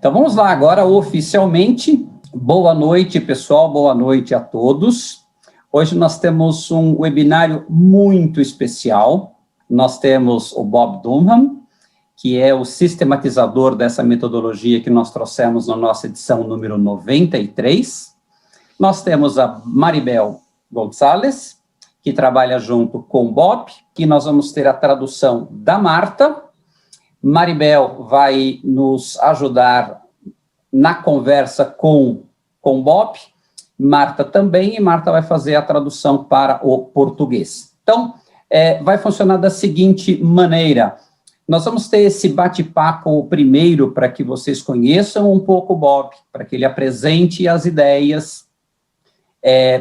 Então vamos lá agora oficialmente. Boa noite, pessoal, boa noite a todos. Hoje nós temos um webinário muito especial. Nós temos o Bob Dunham, que é o sistematizador dessa metodologia que nós trouxemos na nossa edição número 93. Nós temos a Maribel Gonçalves, que trabalha junto com o Bob, que nós vamos ter a tradução da Marta. Maribel vai nos ajudar na conversa com o Bob, Marta também, e Marta vai fazer a tradução para o português. Então, vai funcionar da seguinte maneira: nós vamos ter esse bate-papo primeiro para que vocês conheçam um pouco o Bob, para que ele apresente as ideias,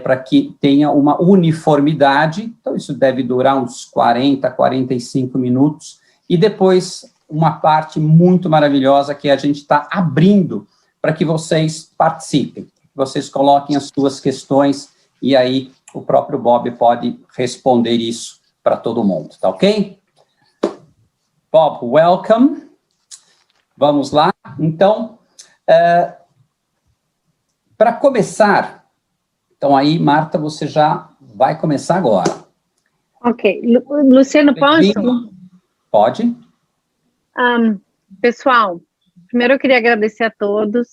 para que tenha uma uniformidade. Então, isso deve durar uns 40, 45 minutos, e depois uma parte muito maravilhosa que a gente está abrindo para que vocês participem, vocês coloquem as suas questões, e aí o próprio Bob pode responder isso para todo mundo, tá ok? Bob, welcome. Vamos lá. Então, para começar, então aí, Marta, você já vai começar agora. Ok. Luciano, posso? Pode. Pessoal, primeiro eu queria agradecer a todos.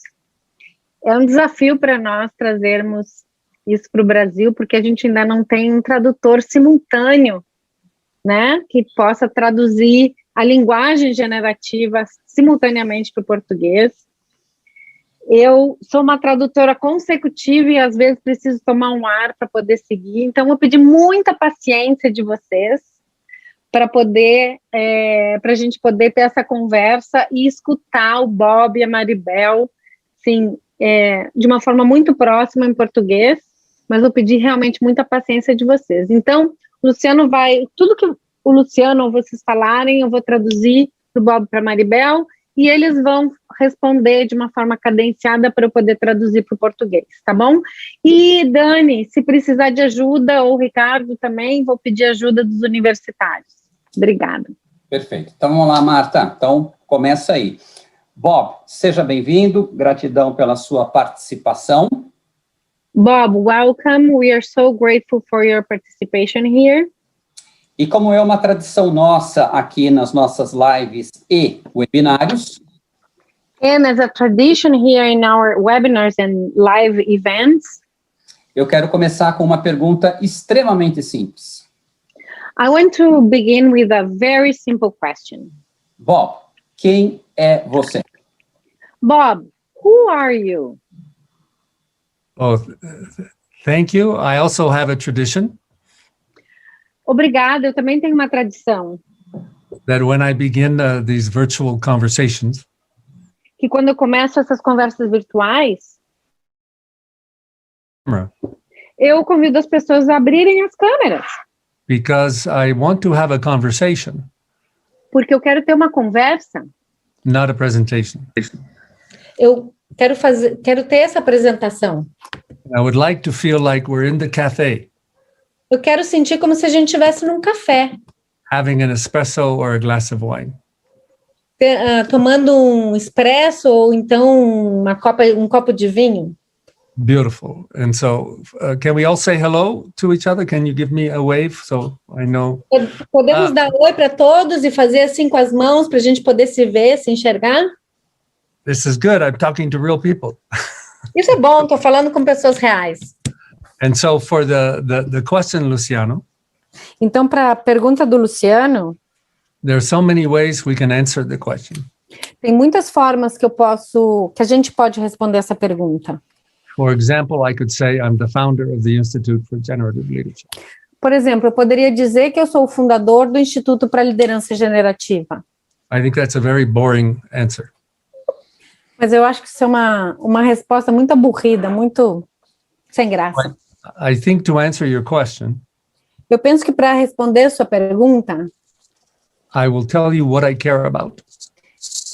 É um desafio para nós trazermos isso para o Brasil, porque a gente ainda não tem um tradutor simultâneo, né, que possa traduzir a linguagem generativa simultaneamente para o português. Eu sou uma tradutora consecutiva e às vezes preciso tomar um ar para poder seguir, então eu vou pedir muita paciência de vocês para poder, para a gente poder ter essa conversa e escutar o Bob e a Maribel, sim, de uma forma muito próxima em português, mas vou pedir realmente muita paciência de vocês. Então, Luciano tudo que o Luciano ou vocês falarem, eu vou traduzir do Bob para a Maribel, e eles vão responder de uma forma cadenciada para eu poder traduzir para o português, tá bom? E, Dani, se precisar de ajuda, ou Ricardo também, vou pedir ajuda dos universitários. Obrigada. Perfeito. Então, vamos lá, Marta. Então, começa aí. Bob, seja bem-vindo. Gratidão pela sua participação. Bob, welcome. We are so grateful for your participation here. E como é uma tradição nossa aqui nas nossas lives e webinários, And as a tradition here in our webinars and live events, eu quero começar com uma pergunta extremamente simples. I want to begin with a very simple question. Bob, quem é você? Bob, who are you? Oh, thank you. I also have a tradition Obrigada, eu também tenho uma tradição. that when I begin these virtual conversations, Que quando eu começo essas conversas virtuais, eu convido as pessoas a abrirem as câmeras. because I want to have a conversation, Porque eu quero ter uma conversa. not a presentation. Eu quero ter essa apresentação. I would like to feel like we're in the cafe, Eu quero sentir como se a gente estivesse num café, having an espresso or a glass of wine. tomando um expresso ou então um copo de vinho. Beautiful. And so, can we all say hello to each other? Can you give me a wave so I know? Podemos dar oi para todos e fazer assim com as mãos para a gente poder se ver, se enxergar? This is good. I'm talking to real people. Isso é bom, estou falando com pessoas reais. And so for the question, Luciano, Então, para a pergunta do Luciano, there are so many ways we can answer the question. tem muitas formas que a gente pode responder essa pergunta. For example, I could say I'm the founder of the Institute for Generative Leadership. Por exemplo, eu poderia dizer que eu sou o fundador do Instituto para a Liderança Generativa. I think that's a very boring answer. Mas eu acho que isso é uma resposta muito aburrida, muito sem graça. I think to answer your question, Eu penso que para responder a sua pergunta, I will tell you what I care about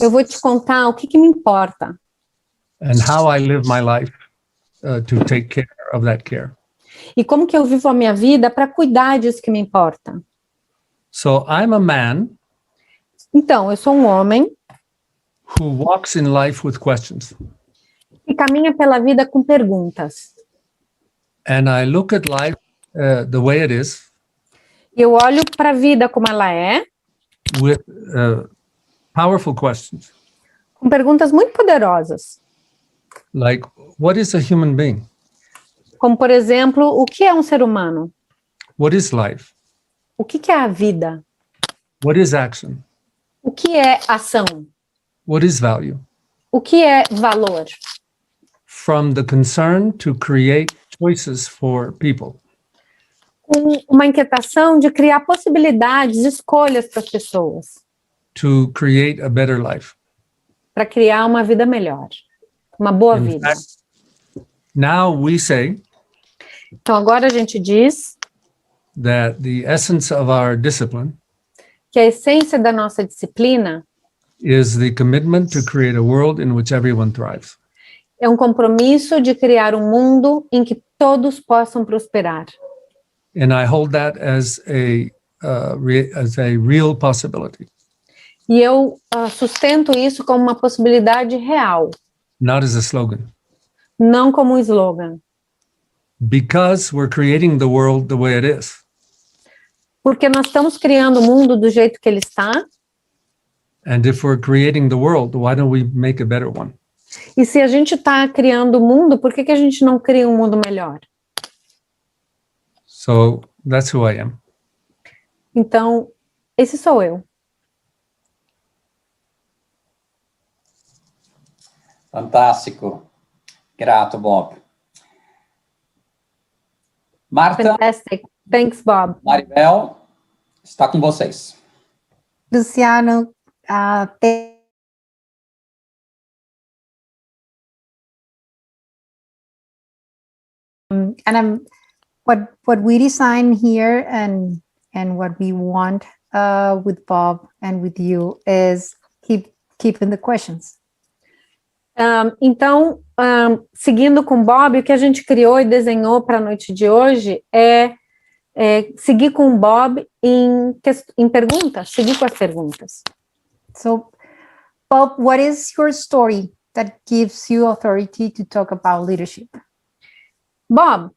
eu vou te contar o que me importa and how I live my life to take care of that care. e como que eu vivo a minha vida para cuidar disso que me importa. So I'm a man Então, eu sou um homem who walks in life with questions. E caminha pela vida com perguntas. And I look at life the way it is, E eu olho para a vida como ela é, with powerful questions, com perguntas muito poderosas. like, what is a human being? Como, por exemplo, o que é um ser humano? What is life? O que é a vida? What is action? O que é ação? What is value? O que é valor? From the concern to create choices for people. Com uma inquietação de criar possibilidades, escolhas para as pessoas, To create a better life. para criar uma vida melhor, uma boa In vida. fact, now we say Então, agora a gente diz that the essence of our discipline que a essência da nossa disciplina is the commitment to create a world in which everyone thrives. é um compromisso de criar um mundo em que todos possam prosperar. And I hold that as a real possibility, E eu sustento isso como uma possibilidade real, not as a slogan. não como um slogan. Because we're creating the world the way it is. Porque nós estamos criando o mundo do jeito que ele está, And if we're creating the world, why don't we make a better one? e se a gente está criando o mundo, por que a gente não cria um mundo melhor? So that's who I am. Então, esse sou eu. Fantástico. Grato, Bob. Marta, Fantastic. Thanks, Bob. Maribel, está com vocês. Luciano, what we design here and what we want with Bob and with you is keeping the questions. Então, seguindo com o Bob, o que a gente criou e desenhou para a noite de hoje é seguir com o Bob em perguntas, seguir com as perguntas. So, Bob, what is your story that gives you authority to talk about leadership? Bob,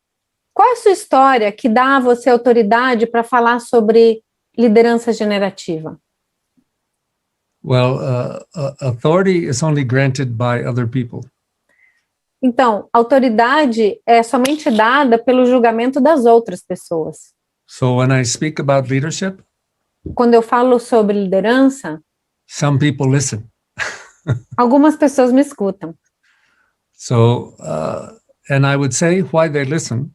qual é a sua história que dá a você autoridade para falar sobre liderança generativa? Well, authority is only granted by other people. Então, autoridade é somente dada pelo julgamento das outras pessoas. So when I speak about leadership, Quando eu falo sobre liderança, some people listen. algumas pessoas me escutam. So, and I would say why they listen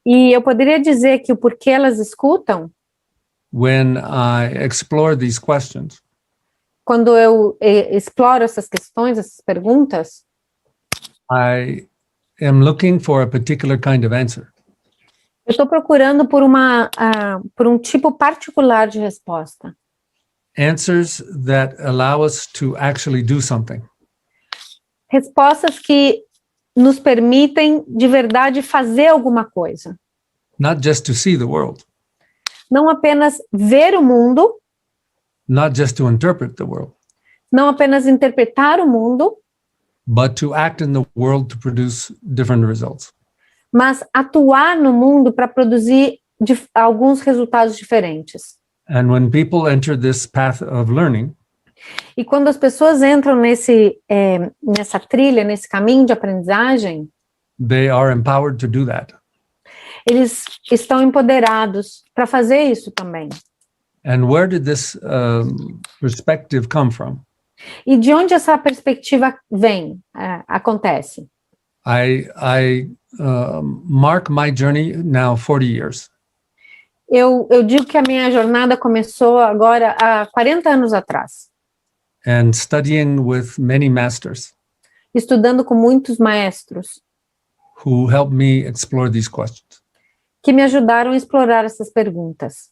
E eu poderia dizer que o porquê elas escutam, when I explore these questions. quando eu exploro essas questões, essas perguntas, I am looking for a particular kind of answer. eu estou procurando por um tipo particular de resposta. Answers that allow us to actually do something. Respostas que nos permitem, de verdade, fazer alguma coisa. Not just to see the world, Não apenas ver o mundo, not just to interpret the world, não apenas interpretar o mundo, but to act in the world to produce different results. mas atuar no mundo para produzir alguns resultados diferentes. And when people enter this path of learning, E quando as pessoas entram nessa trilha, nesse caminho de aprendizagem, they are empowered to do that. eles estão empoderados para fazer isso também. And where did this perspective come from? E de onde essa perspectiva vem, acontece? I mark my journey now 40 years. Eu digo que a minha jornada começou agora há 40 anos atrás, And studying with many masters estudando com muitos maestros who helped me explore these questions. que me ajudaram a explorar essas perguntas.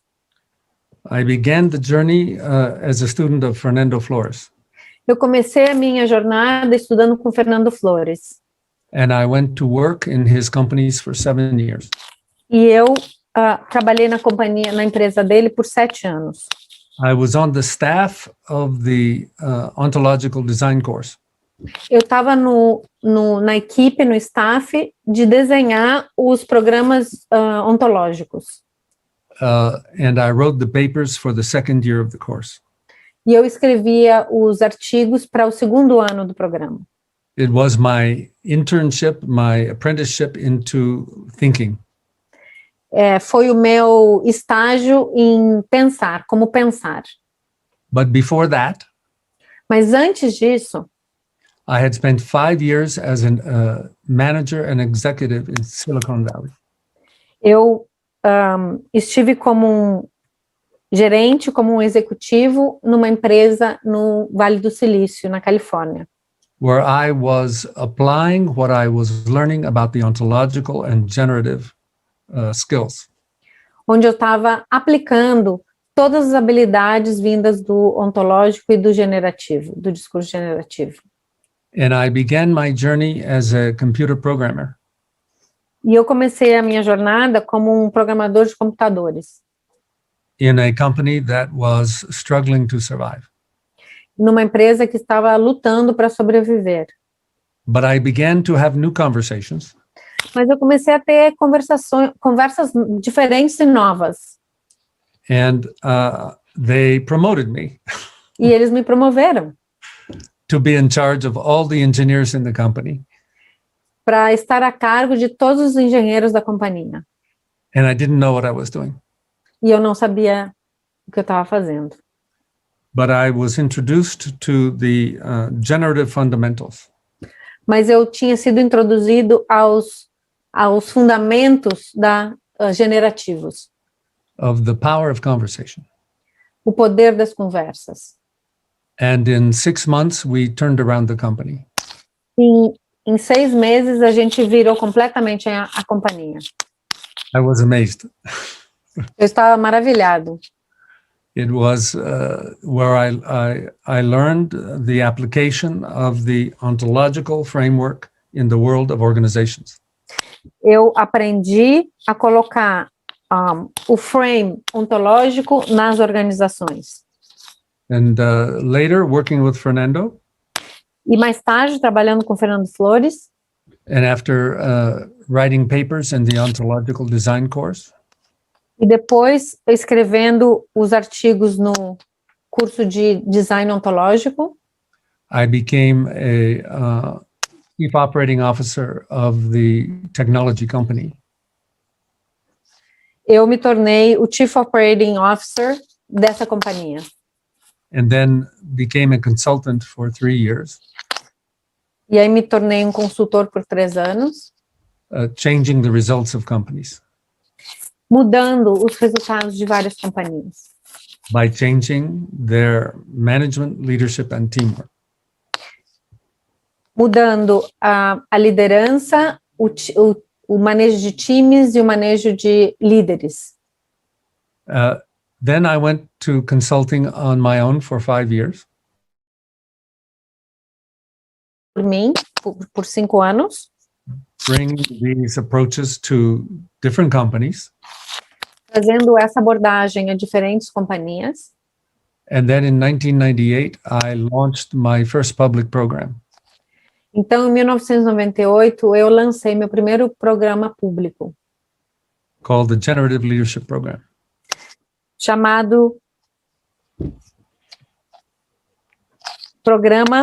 I began the journey as a student of Fernando Flores, Eu comecei a minha jornada estudando com Fernando Flores, and I went to work in his companies for 7 years. e eu trabalhei na empresa dele por 7 anos. I was on the staff of the ontological design course. Eu estava na equipe, no staff, de desenhar os programas ontológicos. And I wrote the papers for the second year of the course. E eu escrevia os artigos para o segundo ano do programa. It was my internship, my apprenticeship into thinking. Foi o meu estágio em pensar, como pensar. But before that, Mas antes disso, I had spent 5 years as a manager and executive in Silicon Valley. eu estive como um gerente, como um executivo numa empresa no Vale do Silício, na Califórnia, Where I was applying what I was learning about the ontological and generative skills. onde eu estava aplicando todas as habilidades vindas do ontológico e do generativo, do discurso generativo. And I began my journey as a computer programmer. E eu comecei a minha jornada como um programador de computadores, In a company that was struggling to survive. numa empresa que estava lutando para sobreviver. But I began to have new conversations Mas eu comecei a ter conversas diferentes e novas. and they promoted me E eles me promoveram to be in charge of all the engineers in the company. para estar a cargo de todos os engenheiros da companhia. And I didn't know what I was doing. E eu não sabia o que eu estava fazendo. But I was introduced to the generative fundamentals. Mas eu tinha sido introduzido aos fundamentos generativos, Of the power of conversation. o poder das conversas. And in 6 months, we turned around the company. Em 6 meses, a gente virou completamente a companhia. I was amazed. Eu estava maravilhado. It was where I learned the application of the ontological framework in the world of organizations. Eu aprendi a colocar o frame ontológico nas organizações. And later, working with Fernando, E mais tarde, trabalhando com Fernando Flores, and after writing papers in the ontological design course, e depois escrevendo os artigos no curso de design ontológico, I became a chief operating officer of the technology company. eu me tornei o Chief Operating Officer dessa companhia. And then became a consultant for 3 years, E aí me tornei um consultor por 3 anos, changing the results of companies mudando os resultados de várias companhias, by changing their management, leadership, and teamwork. mudando a liderança, o manejo de times e o manejo de líderes. Then I went to consulting on my own for 5 years. Por mim, por 5 anos, Bring these approaches to different companies. fazendo essa abordagem a diferentes companhias. And then in 1998, I launched my first public program. Então, em 1998, eu lancei meu primeiro programa público, Called the Generative Leadership Program. chamado Programa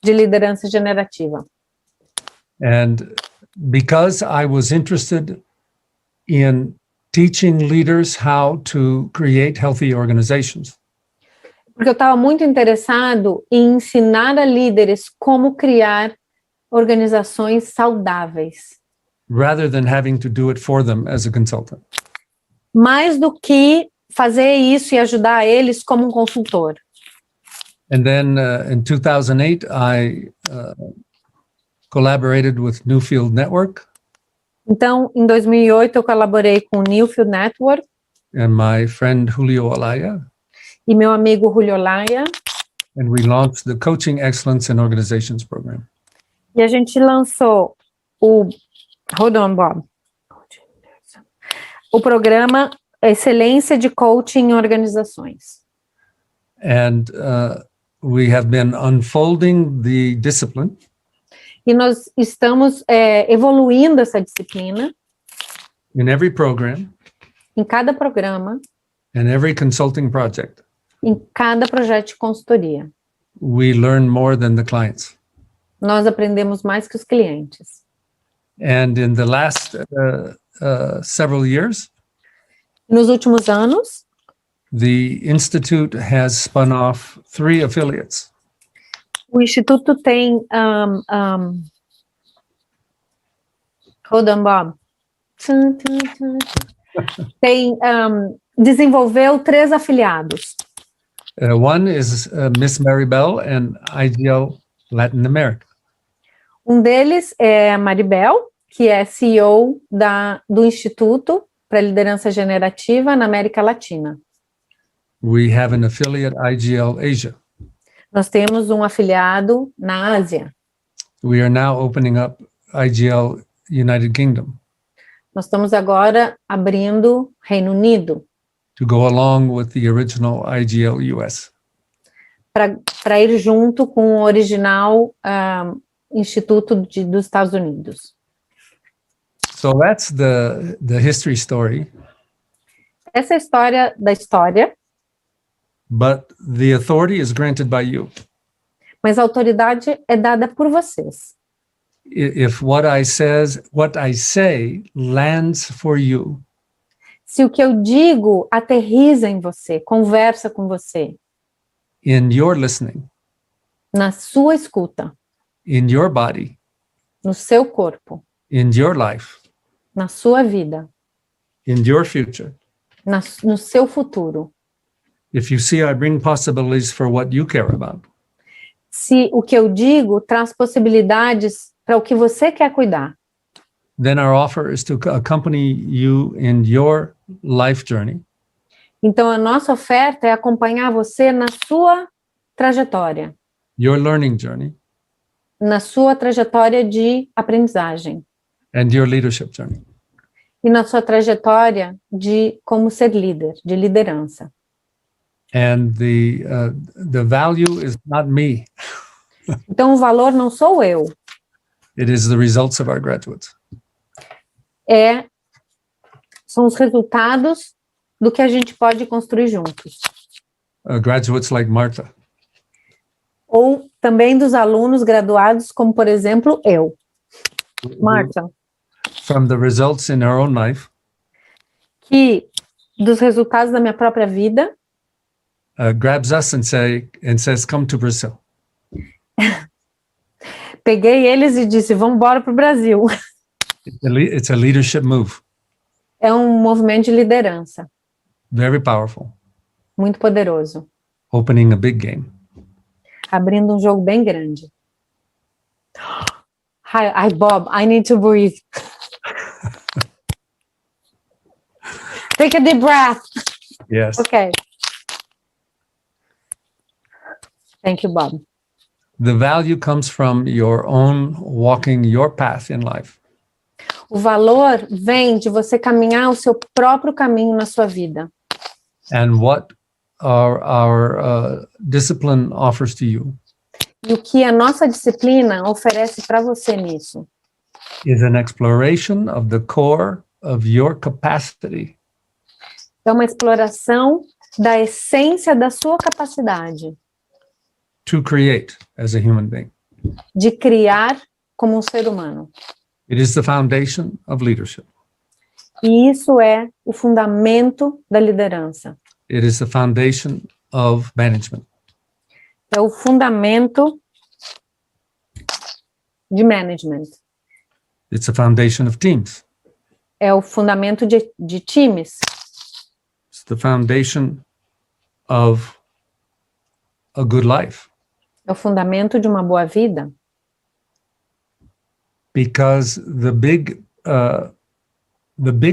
de Liderança Generativa. And because I was interested in teaching leaders how to create healthy organizations, Porque eu estava muito interessado em ensinar a líderes como criar organizações saudáveis, rather than having to do it for them as a consultant. mais do que fazer isso e ajudar eles como um consultor. And then in 2008, I collaborated with Newfield Network Então, em 2008, eu colaborei com o Newfield Network and my friend Julio Alaya, e meu amigo Julio Laya, and we launched the Coaching Excellence in Organizations program. e a gente lançou hold on, Bob. O programa Excelência de Coaching em Organizações. And we have been unfolding the discipline E nós estamos evoluindo essa disciplina in every program em cada programa, and every consulting project. em cada projeto de consultoria. We learn more than the clients. Nós aprendemos mais que os clientes. And in the last several years, Nos últimos anos, the Institute has spun off 3 affiliates. o Instituto tem... hold on, Bob. Tem, desenvolveu 3 afiliados. One is Miss Maribel and IGL Latin America. Um deles é a Maribel, que é CEO do Instituto para Liderança Generativa na América Latina. We have an affiliate, IGL Asia. Nós temos um afiliado na Ásia. We are now opening up IGL United Kingdom Nós estamos agora abrindo Reino Unido, to go along with the original IGL US. para ir junto com o original Instituto dos Estados Unidos. So that's the history story, Essa é a história da história, but the authority is granted by you. mas a autoridade é dada por vocês. If what I say lands for you, Se o que eu digo aterriza em você, conversa com você, in your listening, na sua escuta, in your body, no seu corpo, in your life, na sua vida, in your future, no seu futuro, if you see I bring possibilities for what you care about, se o que eu digo traz possibilidades para o que você quer cuidar, then our offer is to accompany you in your life journey então a nossa oferta é acompanhar você na sua trajetória, your learning journey, na sua trajetória de aprendizagem and your leadership journey. e na sua trajetória de como ser líder, de liderança. And the value is not me. Então o valor não sou eu, It is the results of our graduates. São os resultados do que a gente pode construir juntos. Graduates like Martha, Ou também dos alunos graduados, como por exemplo eu, Marta, from the results in our own life, que dos resultados da minha própria vida, grabs us and says, come to Brazil. peguei eles e disse, vamos embora para o Brasil. It's a leadership move, É um movimento de liderança, very powerful, muito poderoso, opening a big game. abrindo um jogo bem grande. Hi, Bob, I need to breathe. Take a deep breath. Yes. Okay. Thank you, Bob. The value comes from your own walking your path in life. O valor vem de você caminhar o seu próprio caminho na sua vida. And what our discipline offers to you E o que a nossa disciplina oferece para você nisso? is an exploration of the core of your capacity É uma exploração da essência da sua capacidade to create as a human being. de criar como um ser humano. It is the foundation of leadership. E isso é o fundamento da liderança. It is the foundation of management. É o fundamento de management. It's the foundation of teams. É o fundamento de times. It's the foundation of a good life. É o fundamento de uma boa vida. Because the big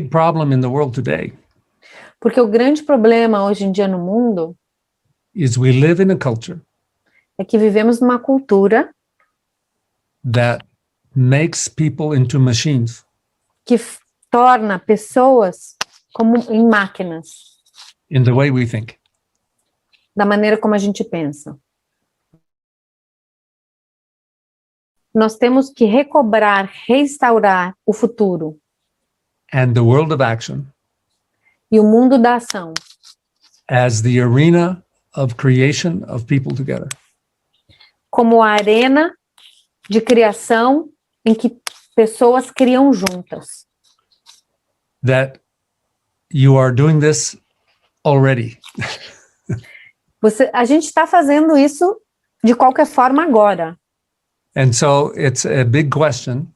problem in the world today Porque o grande problema hoje em dia no mundo is we live in a culture é que vivemos numa cultura that makes people into machines que torna pessoas como em máquinas, in the way we think. da maneira como a gente pensa. Nós temos que recobrar, restaurar o futuro and the world of action e o mundo da ação as the arena of creation of people together. como a arena de criação em que pessoas criam juntas. That you are doing this already. A gente está fazendo isso de qualquer forma agora. And so it's a big question.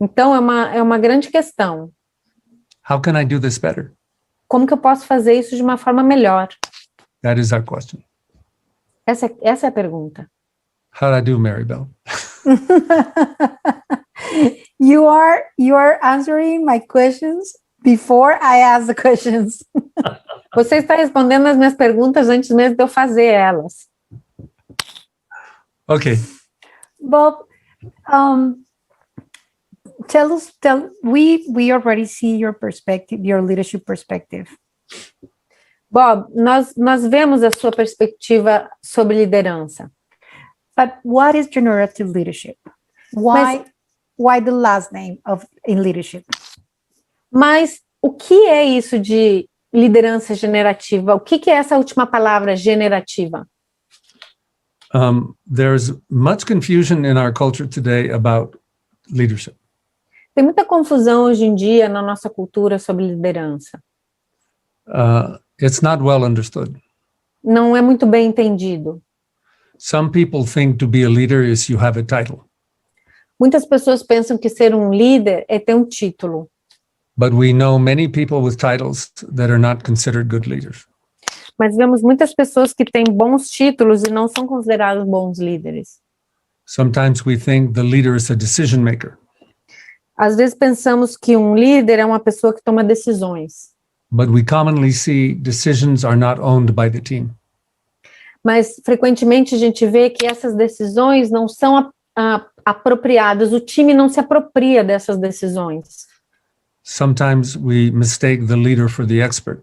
Então, é uma grande questão. How can I do this better? Como que eu posso fazer isso de uma forma melhor? That is our question. Essa é a pergunta. How do I do, Maribel? You are answering my questions before I ask the questions. Você está respondendo as minhas perguntas antes mesmo de eu fazer elas. Okay. Bob, we already see your perspective, your leadership perspective. Bob, nós vemos a sua perspectiva sobre liderança. But what is generative leadership? Why the last name in leadership? Mas o que é isso de liderança generativa? O que é essa última palavra, generativa? There's much confusion in our culture today about leadership. Tem muita confusão hoje em dia na nossa cultura sobre liderança. It's not well understood. Não é muito bem entendido. Some people think to be a leader is you have a title. Muitas pessoas pensam que ser um líder é ter um título. But we know many people with titles that are not considered good leaders. Mas vemos muitas pessoas que têm bons títulos e não são considerados bons líderes. Sometimes we think the leader is a decision maker. Às vezes pensamos que um líder é uma pessoa que toma decisões. But we commonly see decisions are not owned by the team. Mas frequentemente a gente vê que essas decisões não são apropriadas, o time não se apropria dessas decisões. Sometimes we mistake the leader for the expert.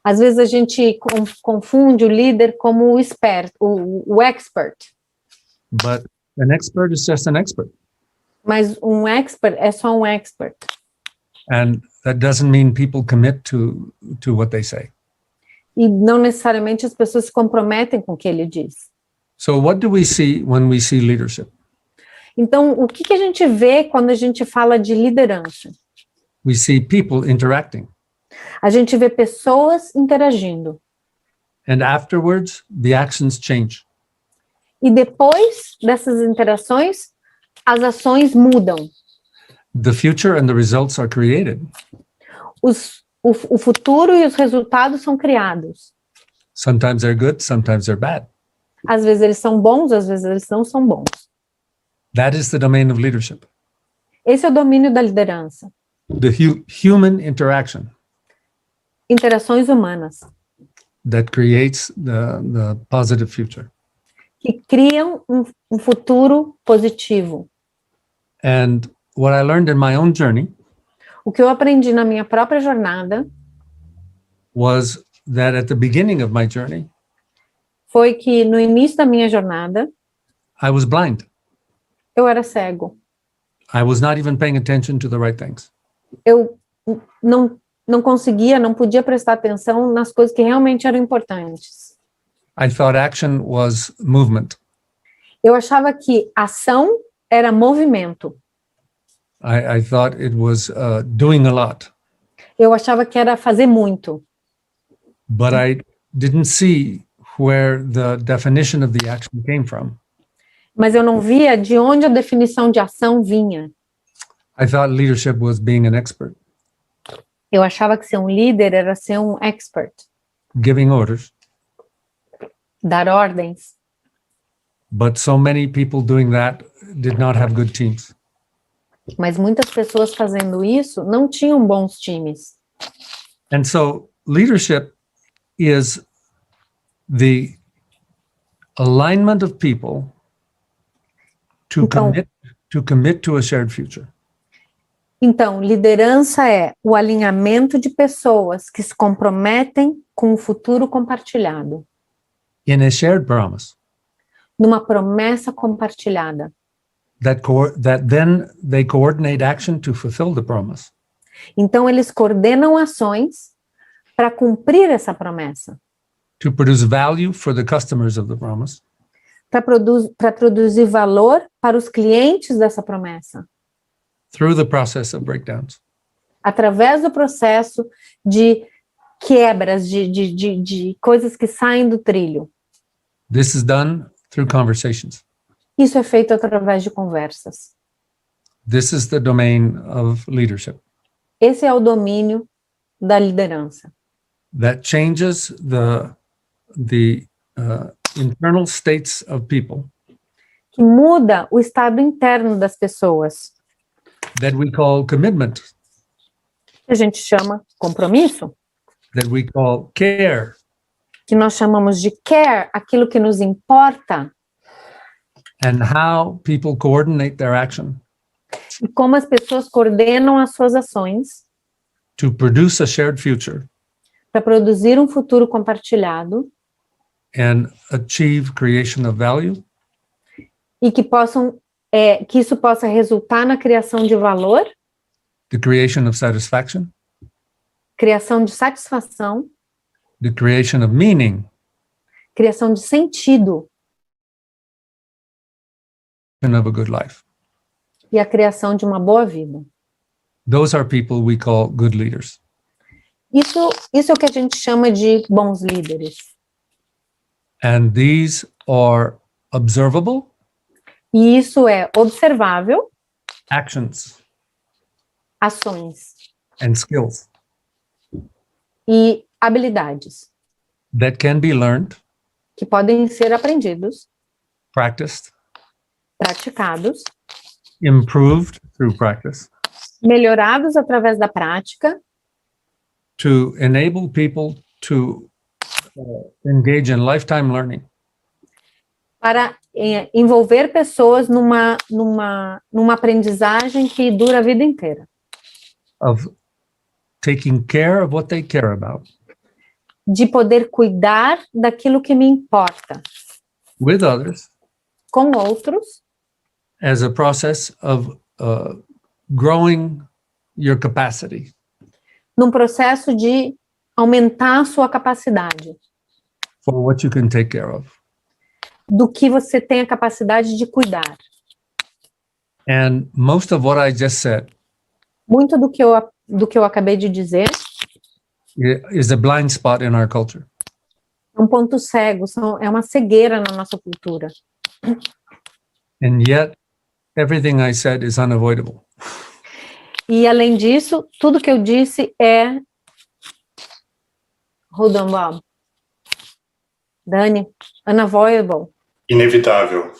Às vezes a gente confunde o líder como o expert, o expert. But an expert is just an expert. Mas um expert é só um expert. And that doesn't mean people commit to what they say. E não necessariamente as pessoas se comprometem com o que ele diz. So what do we see when we see leadership? Então, o que a gente vê quando a gente fala de liderança? We see people interacting. A gente vê pessoas interagindo. And afterwards, the actions change. E depois dessas interações, as ações mudam. The future and the results are created. O futuro e os resultados são criados. Sometimes they're good, sometimes they're bad. Às vezes eles são bons, às vezes eles não são bons. That is the domain of leadership. Esse é o domínio da liderança. The human interaction Interações humanas, that creates the positive future. que criam um futuro positivo. And what I learned in my own journey O que eu aprendi na minha própria jornada was that at the beginning of my journey, foi que no início da minha jornada, I was blind. eu era cego. I was not even paying attention to the right things. Eu não conseguia, não podia prestar atenção nas coisas que realmente eram importantes. I thought action was movement. Eu achava que ação era movimento. I thought it was doing a lot. Eu achava que era fazer muito. But I didn't see where the definition of the action came from. Mas eu não via de onde a definição de ação vinha. I thought leadership was being an expert, Eu achava que ser um líder era ser um expert, giving orders. dar ordens. But so many people doing that did not have good teams. Mas muitas pessoas fazendo isso não tinham bons times. And so leadership is the alignment of people to Então- commit to a shared future. Então, liderança é o alinhamento de pessoas que se comprometem com o futuro compartilhado, in a shared promise numa promessa compartilhada, that then they coordinate action to fulfill the promise. Então, eles coordenam ações para cumprir essa promessa, To produce value for the customers of the promise, para produzir valor para os clientes dessa promessa, through the process of breakdowns. através do processo de quebras, de coisas que saem do trilho. This is done through conversations. Isso é feito através de conversas. This is the domain of leadership Esse é o domínio da liderança, that changes the internal states of people que muda o estado interno das pessoas, that we call commitment, que a gente chama compromisso, that we call care, que nós chamamos de care, aquilo que nos importa, and how people coordinate their action e como as pessoas coordenam as suas ações to produce a shared future para produzir um futuro compartilhado and achieve creation of value e que que isso possa resultar na criação de valor, the creation of satisfaction, criação de satisfação, the creation of meaning, criação de sentido and of a good life. e a criação de uma boa vida. Those are people we call good leaders. Isso é o que a gente chama de bons líderes. And these are observable E isso é observável, actions ações and skills e habilidades that can be learned, que podem ser aprendidos, practiced, praticados, improved through practice melhorados através da prática, to enable people to engage in lifetime learning para envolver pessoas numa aprendizagem que dura a vida inteira, of taking care of what they care about de poder cuidar daquilo que me importa with others com outros, as a process of growing your capacity num processo de aumentar a sua capacidade, for what you can take care of. do que você tem a capacidade de cuidar. And most of what I just said Muito do que eu acabei de dizer is a blind spot in our culture. é um ponto cego, é uma cegueira na nossa cultura. And yet, everything I said is unavoidable. E, além disso, tudo que eu disse é... Hold on, Bob. Dani, unavoidable. Inevitável.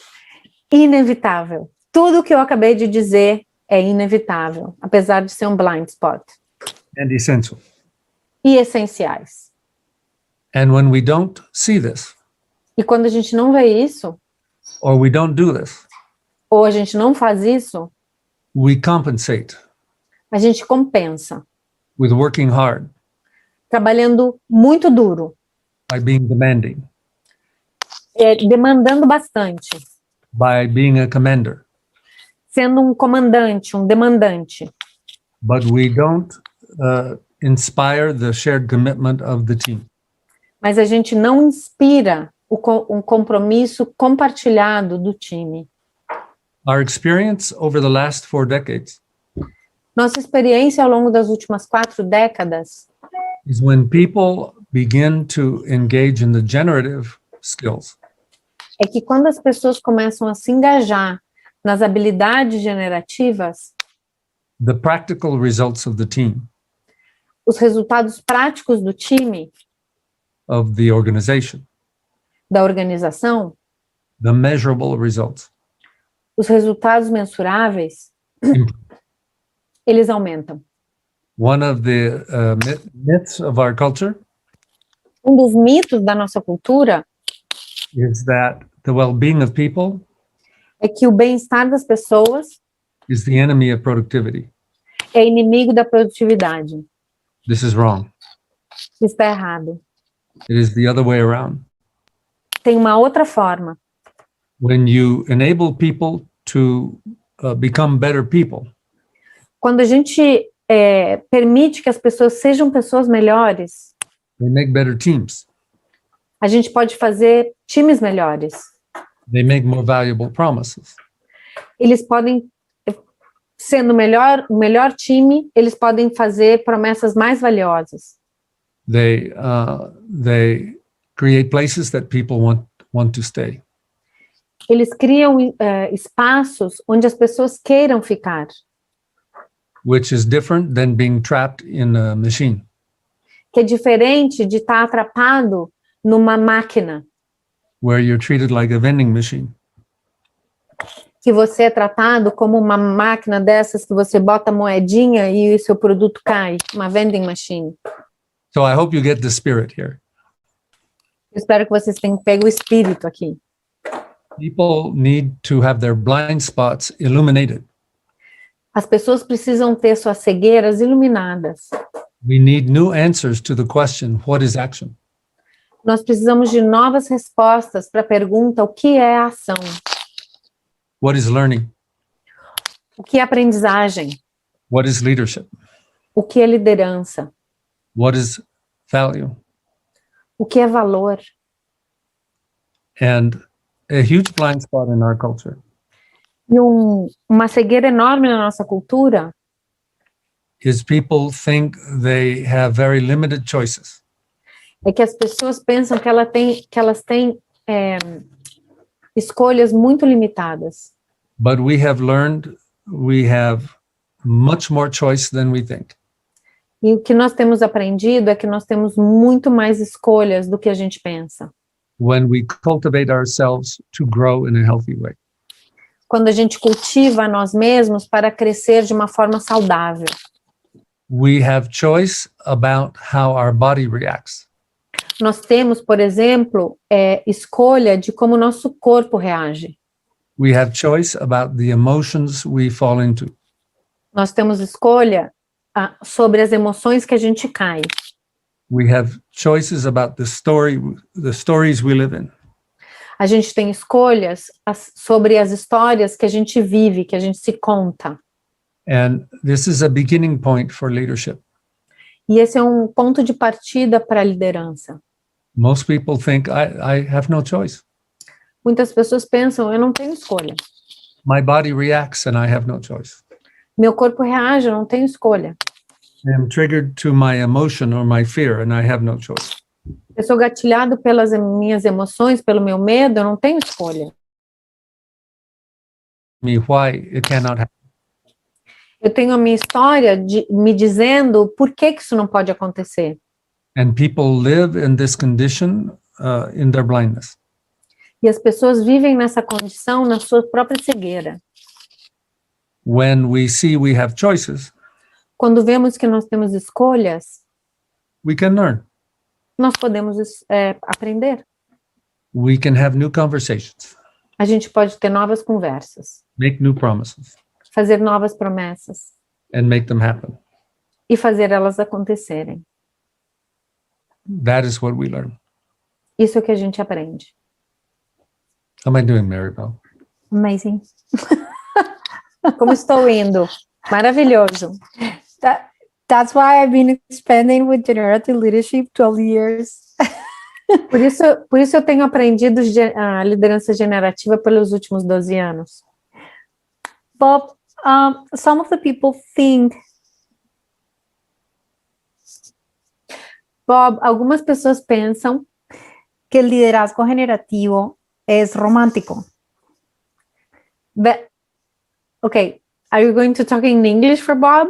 Inevitável. Tudo que eu acabei de dizer é inevitável, apesar de ser um blind spot. And essential. E essenciais. And when we don't see this, E quando a gente não vê isso, or we don't do this, ou a gente não faz isso, we compensate a gente compensa, with working hard, trabalhando muito duro, by being demanding, demandando bastante, by being a commander, sendo um comandante, um demandante. but we don't inspire the shared commitment of the team. Mas a gente não inspira um compromisso compartilhado do time. Our experience over the last 4 decades Nossa experiência ao longo das últimas 4 décadas is when people begin to engage in the generative skills, é que quando as pessoas começam a se engajar nas habilidades generativas, the practical results of the team, os resultados práticos do time, of the organization, da organização, the measurable results, os resultados mensuráveis, eles aumentam. one of the myths of our culture Um dos mitos da nossa cultura is that the well-being of people é que o bem-estar das pessoas is the enemy of productivity. é inimigo da produtividade. This is wrong. Está errado. It is the other way around. Tem uma outra forma. When you enable people to become better people, Quando a gente permite que as pessoas sejam pessoas melhores, they make better teams. a gente pode fazer times melhores. They make more valuable promises. Eles podem, sendo o melhor time, eles podem fazer promessas mais valiosas. They create places that people want to stay. Eles criam espaços onde as pessoas queiram ficar, Which is different than being trapped in a machine. que é diferente de estar atrapado numa máquina, Where you're treated like a vending machine. que você é tratado como uma máquina dessas que você bota moedinha e o seu produto cai, uma vending machine. So I hope you get the spirit here. Eu espero que vocês tenham pego o espírito aqui. People need to have their blind spots illuminated. As pessoas precisam ter suas cegueiras iluminadas. We need new answers to the question, what is action? Nós precisamos de novas respostas para a pergunta: o que é ação? What is learning? O que é aprendizagem? What is leadership? O que é liderança? What is value? O que é valor? And a huge blind spot in our culture E uma cegueira enorme na nossa cultura is people think they have very limited choices. é que as pessoas pensam que elas têm escolhas muito limitadas. But we have learned we have much more choice than we think. E o que nós temos aprendido é que nós temos muito mais escolhas do que a gente pensa. When we cultivate ourselves to grow in a healthy way. Quando a gente cultiva a nós mesmos para crescer de uma forma saudável. We have choice about how our body reacts. Nós temos, por exemplo, escolha de como o nosso corpo reage. We have choice about the emotions we fall into. Nós temos escolha sobre as emoções que a gente cai. We have choices about the stories we live in. A gente tem escolhas sobre as histórias que a gente vive, que a gente se conta. And this is a beginning point for leadership. E esse é um ponto de partida para a liderança. Most people think, I have no choice. Muitas pessoas pensam: eu não tenho escolha. My body reacts and I have no choice. Meu corpo reage, eu não tenho escolha. I am triggered to my emotion or my fear and I have no choice. Eu sou gatilhado pelas minhas emoções, pelo meu medo, eu não tenho escolha. Me why it cannot happen. Eu tenho a minha história me dizendo por que isso não pode acontecer. And people live in this condition in their blindness. E as pessoas vivem nessa condição na sua própria cegueira. When we see we have choices, Quando vemos que nós temos escolhas, we can learn. nós podemos aprender. We can have new conversations, A gente pode ter novas conversas, make new promises, fazer novas promessas and make them happen. e fazer elas acontecerem. That is what we learn. Isso é o que a gente aprende. How am I doing, Maribel? Amazing. Como estou indo? Maravilhoso. That's why I've been expanding with generative leadership 12 years. Por isso eu tenho aprendido a liderança generativa pelos últimos 12 anos. Bob, some of the people think Bob, algumas pessoas pensam que el liderazgo generativo es romántico. Okay, are you going to talk in English for Bob?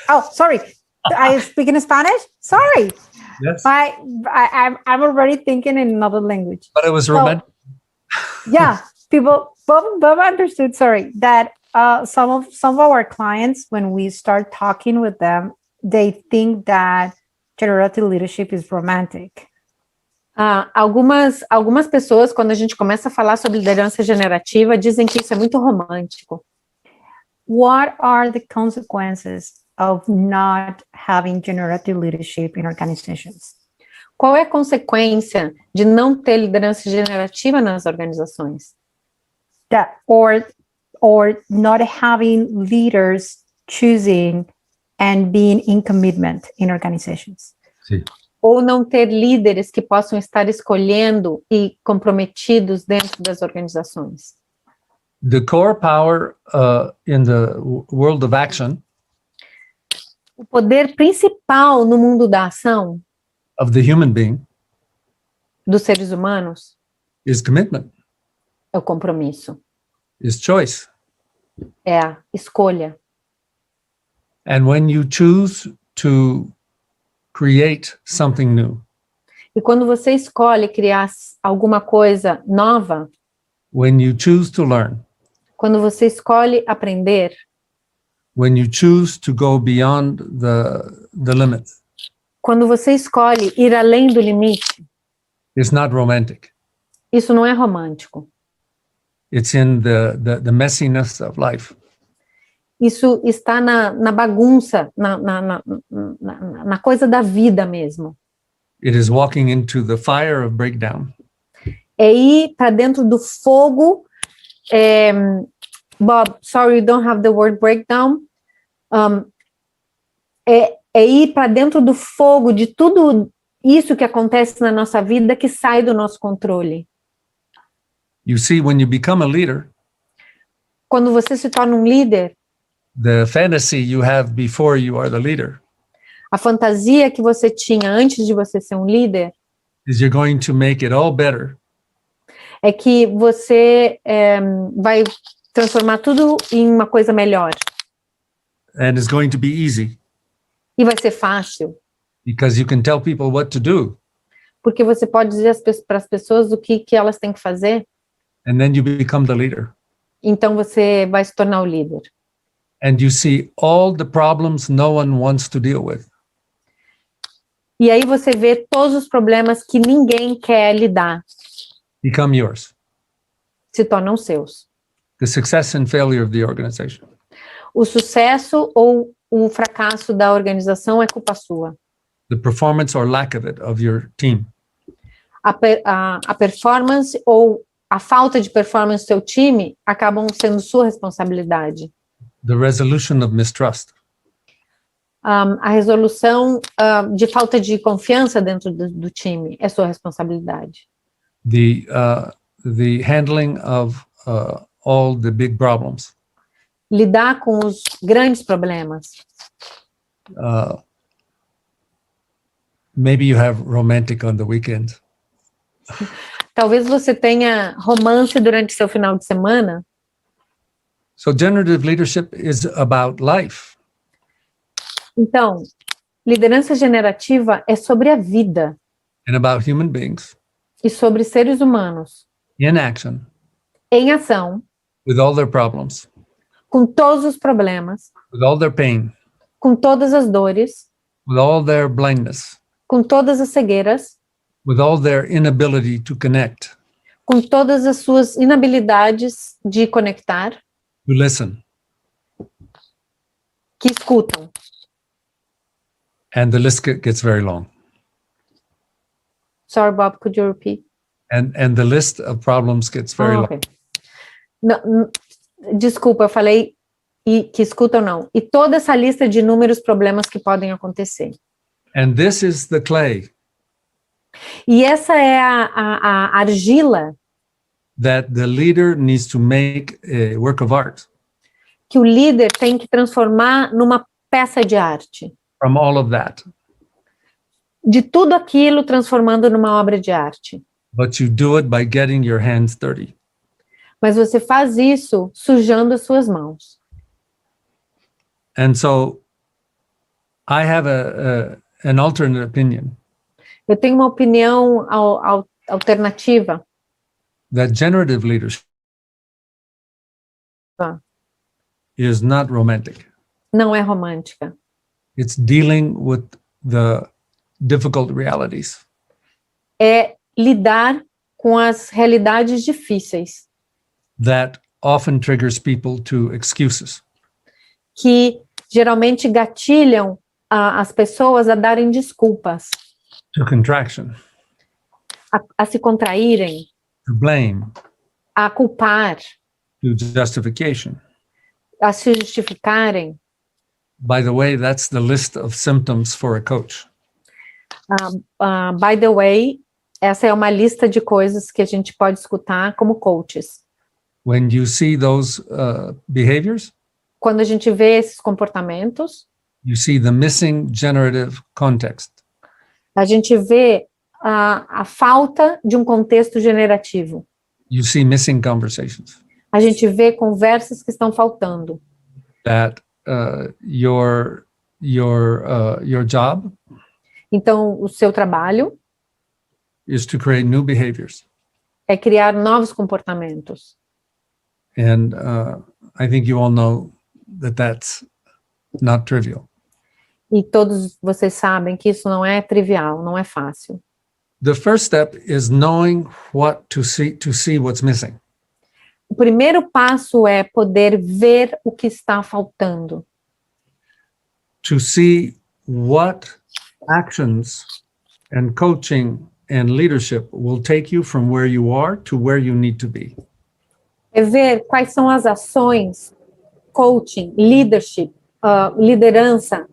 Oh, sorry. I speak in Spanish? Sorry. Yes. I'm already thinking in another language. But it was romantic. Yeah, Bob understood, sorry, that some of our clients, when we start talking with them, they think that generative leadership is romantic. Algumas pessoas, quando a gente começa a falar sobre liderança generativa, dizem que isso é muito romântico. what are the consequences of not having generative leadership in organizations? Qual é a consequência de não ter liderança generativa nas organizações? That or not having leaders choosing and being in commitment in organizations. Sí. Ou não ter líderes que possam estar escolhendo e comprometidos dentro das organizações? The core power in the world of action O poder principal no mundo da ação of the human being dos seres humanos is commitment, é o compromisso, is choice. é a escolha. And when you choose to create something new, E quando você escolhe criar alguma coisa nova, when you choose to learn, quando você escolhe aprender, when you choose to go beyond the limit, quando você escolhe ir além do limite, it's not romantic. isso não é romântico. It's in the messiness of life. Isso está na bagunça, na coisa da vida mesmo. It is walking into the fire of breakdown. É ir para dentro do fogo. Bob, sorry, you don't have the word breakdown. É ir para dentro do fogo de tudo isso que acontece na nossa vida que sai do nosso controle. You see, when you become a leader, Quando você se torna um líder, the fantasy you have before you are the leader a fantasia que você tinha antes de você ser um líder is you're going to make it all better. é que você vai transformar tudo em uma coisa melhor. And it's going to be easy E vai ser fácil, because you can tell people what to do. porque você pode dizer para as pessoas o que elas têm que fazer, And then you become the leader. então você vai se tornar o líder. And you see all the problems no one wants to deal with. E aí você vê todos os problemas que ninguém quer lidar, Become yours. se tornam seus. The success and failure of the organization. O sucesso ou o fracasso da organização é culpa sua. The performance or lack of it of your team. A performance ou a falta de performance do seu time acabam sendo sua responsabilidade. The resolution of mistrust. A resolução de falta de confiança dentro do time é sua responsabilidade. The handling of all the big problems. Lidar com os grandes problemas. Maybe you have romantic on the weekend. Talvez você tenha romance durante seu final de semana. So generative leadership is about life. Então, liderança generativa é sobre a vida And about human beings e sobre seres humanos in action em ação, with all their problems, com todos os problemas, with all their pain, com todas as dores, with all their blindness, com todas as cegueiras, with all their inability to connect, com todas as suas inabilidades de conectar, to listen. que escutam. And the list gets very long. Sorry, Bob, could you repeat? And the list of problems gets very long. Okay. Não, desculpa, eu falei que escutam não. E toda essa lista de inúmeros problemas que podem acontecer. And this is the clay E essa é a argila that the leader needs to make a work of art que o líder tem que transformar numa peça de arte. from all of that. De tudo aquilo transformando numa obra de arte. But you do it by getting your hands dirty. Mas você faz isso sujando as suas mãos. And so I have an alternate opinion Eu tenho uma opinião alternativa. that generative leadership is not romantic. Não é romântica. It's dealing with the difficult realities. É lidar com as realidades difíceis, That often triggers people to excuses. que geralmente gatilham as pessoas a darem desculpas, to contraction, a se contraírem, to blame, a culpar, to justification. a se justificarem. By the way, that's the list of symptoms for a coach. By the way, essa é uma lista de coisas que a gente pode escutar como coaches. When you see those behaviors, Quando a gente vê esses comportamentos, you see the missing generative context. a gente vê a falta de um contexto generativo. You see missing conversations. A gente vê conversas que estão faltando. That your job Então, o seu trabalho is to create new behaviors. é criar novos comportamentos. And I think you all know that that's not trivial. E todos vocês sabem que isso não é trivial, não é fácil. The first step is knowing what to see what's missing. O primeiro passo é poder ver o que está faltando. To see what actions and coaching and leadership will take you from where you are to where you need to be. É ver quais são as ações, coaching, leadership, liderança,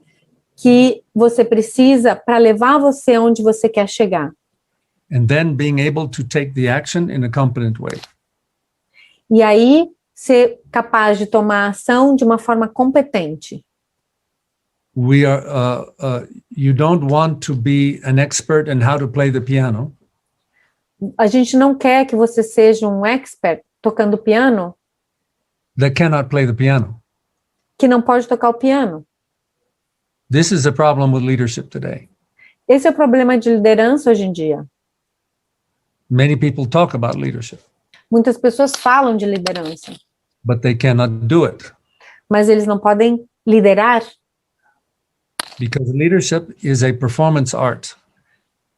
que você precisa para levar você onde você quer chegar. And then being able to take the action in a competent way. E aí, ser capaz de tomar ação de uma forma competente. We are, you don't want to be an expert in how to play the piano, A gente não quer que você seja um expert tocando piano that cannot play the piano. que não pode tocar o piano. This is a problem with leadership today. Esse é o problema de liderança hoje em dia. Many people talk about leadership, Muitas pessoas falam de liderança, but they cannot do it mas eles não podem liderar because leadership is a performance art,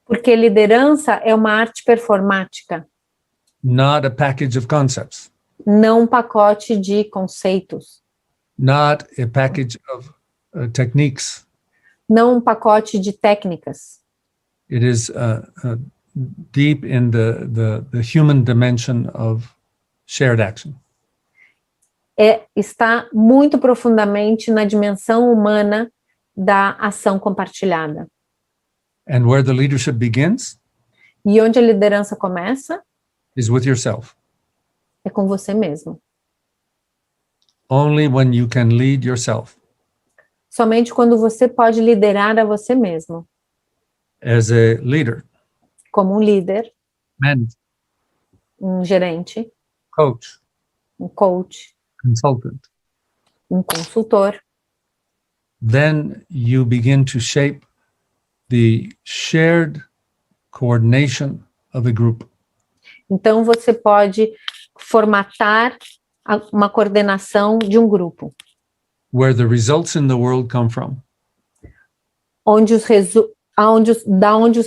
porque liderança é uma arte performática, not a package of concepts, não um pacote de conceitos, not a package of techniques. não um pacote de técnicas. It is deep in the human dimension of shared action. Está muito profundamente na dimensão humana da ação compartilhada. And where the leadership begins E onde a liderança começa is with yourself. é com você mesmo. Only when you can lead yourself Somente quando você pode liderar a você mesmo, as a leader, como um líder, manager, um gerente, coach, um coach, consultant, um consultor. then you begin to shape the shared coordination of a group. Então você pode formatar uma coordenação de um grupo, Where the results in the world come from. onde os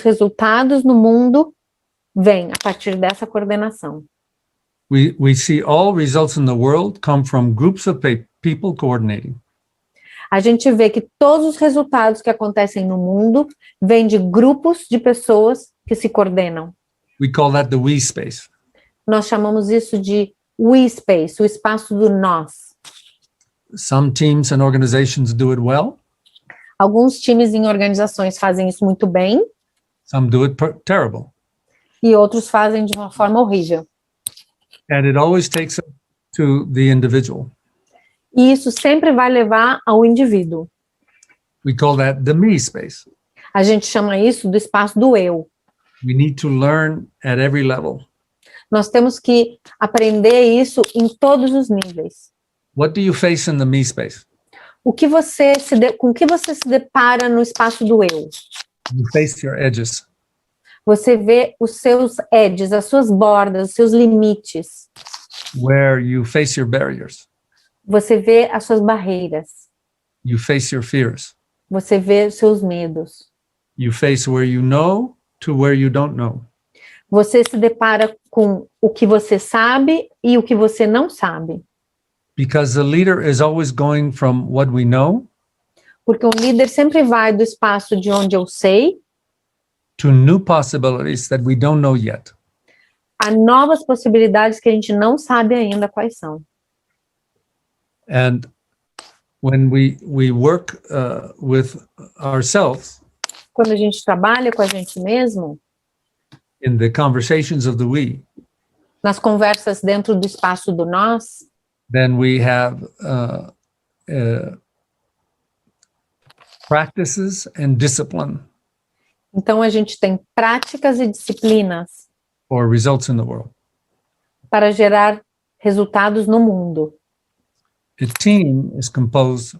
resultados no mundo vêm a partir dessa coordenação. We see all results in the world come from groups of people coordinating. A gente vê que todos os resultados que acontecem no mundo vêm de grupos de pessoas que se coordenam. We call that the we space. Nós chamamos isso de we space, o espaço do nós. Some teams and organizations do it well. Alguns times em organizações fazem isso muito bem Some do it terrible. e outros fazem de uma forma horrível. And it always takes us to the individual. E isso sempre vai levar ao indivíduo. We call that the me space. A gente chama isso do espaço do eu. We need to learn at every level. Nós temos que aprender isso em todos os níveis. What do you face in the me space? Com que você se depara no espaço do eu? You face your edges. Você vê os seus edges, as suas bordas, os seus limites. Where you face your barriers. Você vê as suas barreiras. You face your fears. Você vê os seus medos. You face where you know to where you don't know. Você se depara com o que você sabe e o que você não sabe. because the leader is always going from what we know Porque um líder sempre vai do espaço de onde eu sei to new possibilities that we don't know yet. a novas possibilidades que a gente não sabe ainda quais são. And when we work with ourselves Quando a gente trabalha com a gente mesmo, in the conversations of the we, nas conversas dentro do espaço do nós, then we have practices and discipline então a gente tem práticas e disciplinas for results in the world. para gerar resultados no mundo. A team is composed,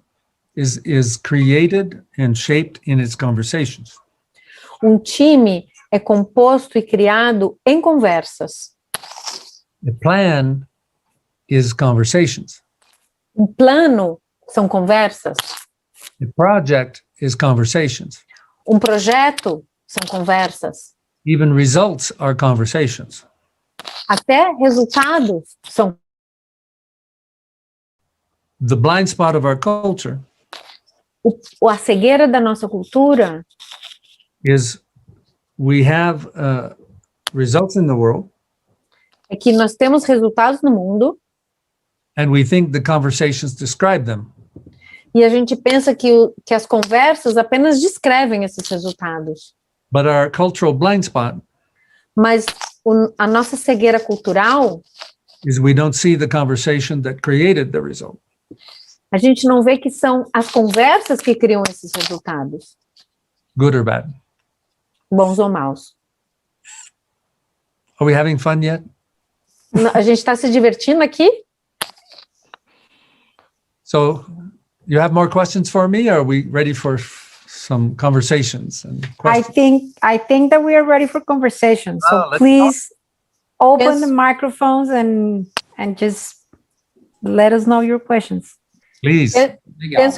is created and shaped in its conversations. Um time é composto e criado em conversas. A plan is conversations. Um plano são conversas. A project is conversations. Um projeto são conversas. Even results are conversations. Até resultados são. The blind spot of our culture A cegueira da nossa cultura is we have results in the world, é que nós temos resultados no mundo and we think the conversations describe them. e a gente pensa que as conversas apenas descrevem esses resultados. But our cultural blind spot Mas a nossa cegueira cultural, is we don't see the conversation that created the result. a gente não vê que são as conversas que criam esses resultados, Good or bad. bons ou maus. Are we having fun yet? A gente está se divertindo aqui? So you have more questions for me? Or are we ready for some conversations and I questions? think that we are ready for conversation. So let's please open Yes. the microphones and just let us know your questions. Please. Legal.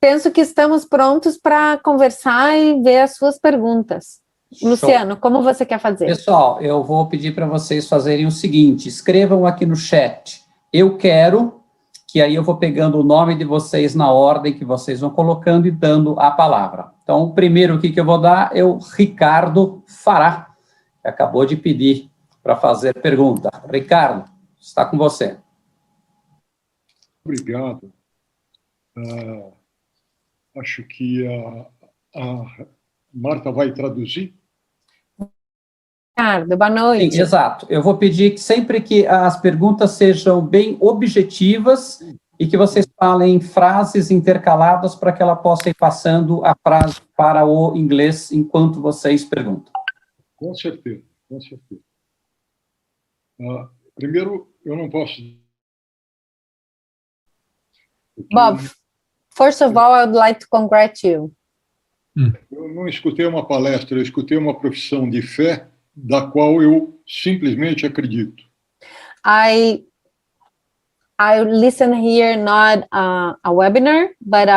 Penso que estamos prontos para conversar e ver as suas perguntas. Luciano, como você quer fazer? Pessoal, eu vou pedir para vocês fazerem o seguinte, escrevam aqui no chat, eu quero, que aí eu vou pegando o nome de vocês na ordem que vocês vão colocando e dando a palavra. Então, o primeiro aqui que eu vou dar é o Ricardo Fará, que acabou de pedir para fazer pergunta. Ricardo, está com você. Obrigado. Acho que a Marta vai traduzir. Ricardo, boa Sim, noite. exato. Eu vou pedir que sempre que as perguntas sejam bem objetivas e que vocês falem frases intercaladas para que ela possa ir passando a frase para o inglês enquanto vocês perguntam. Com certeza, com certeza. Primeiro, eu não posso... Bob, first of all, I would like to congratulate you. Eu não escutei uma palestra, eu escutei uma profissão de fé da qual eu simplesmente acredito. I listen here not a webinar, but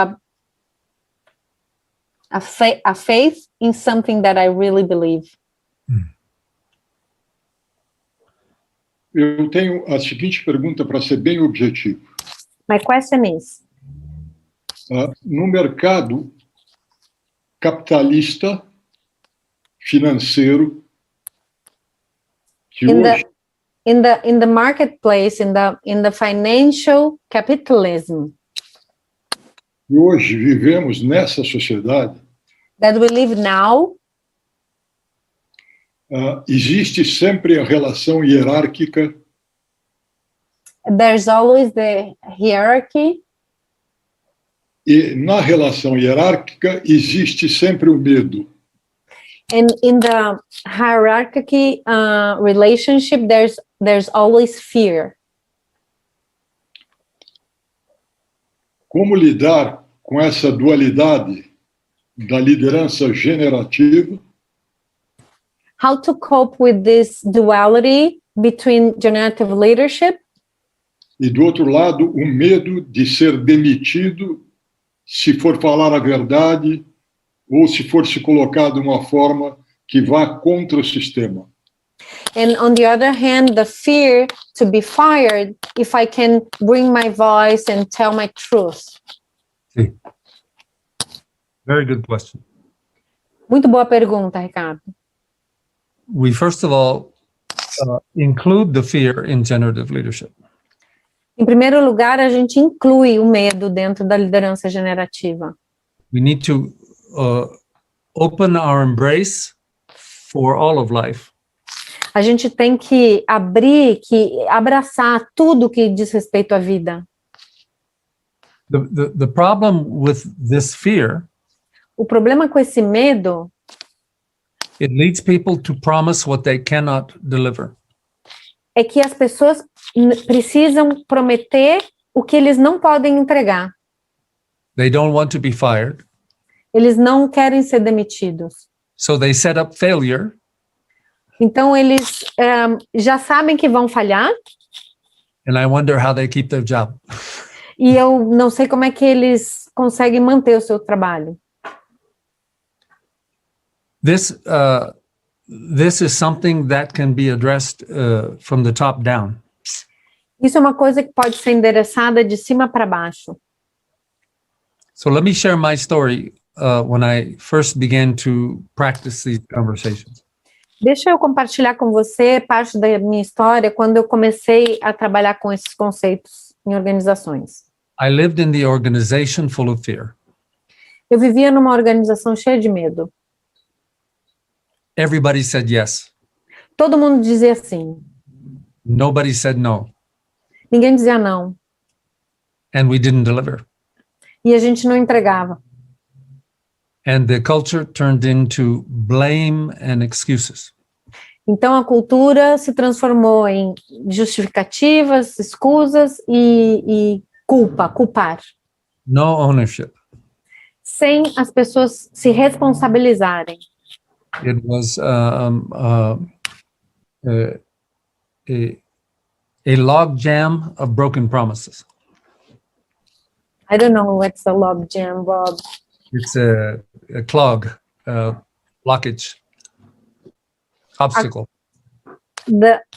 a faith in something that I really believe. Eu tenho a seguinte pergunta para ser bem objetivo. My question is, No mercado capitalista, financeiro, que hoje in the marketplace, in the financial capitalism e hoje vivemos nessa sociedade, that we live now, existe sempre a relação hierárquica there's always the hierarchy, e na relação hierárquica existe sempre o medo. and in the hierarchy relationship, there's always fear. Como lidar com essa dualidade da liderança generativa How to cope with this duality between generative leadership e, do outro lado, o medo de ser demitido se for falar a verdade ou se for se colocar de uma forma que vá contra o sistema. And on the other hand, the fear to be fired if I can bring my voice and tell my truth. Sim. Very good question. Muito boa pergunta, Ricardo. We first of all include the fear in generative leadership. Em primeiro lugar, a gente inclui o medo dentro da liderança generativa. We need to open our embrace for all of life. A gente tem que abraçar tudo que diz respeito à vida. The problem with this fear, O problema com esse medo it leads people to promise what they cannot deliver. é que as pessoas precisam prometer o que eles não podem entregar. They don't want to be fired, Eles não querem ser demitidos. so they set up failure, Então, eles já sabem que vão falhar, and I wonder how they keep their job. e eu não sei como é que eles conseguem manter o seu trabalho. This is something that can be addressed from the top down. Isso é uma coisa que pode ser endereçada de cima para baixo. So let me share my story when I first began to practice these conversations. Deixa eu compartilhar com você parte da minha história quando eu comecei a trabalhar com esses conceitos em organizações. I lived in the organization full of fear. Eu vivia numa organização cheia de medo. Everybody said yes. Todo mundo dizia sim. Nobody said no. Ninguém dizia não. And we didn't deliver. E a gente não entregava. And the culture turned into blame and excuses. Então a cultura se transformou em justificativas, escusas e culpar. No ownership. Sem as pessoas se responsabilizarem. It was a log jam of broken promises. I don't know what's a log jam, Bob. It's a clog, blockage, obstacle.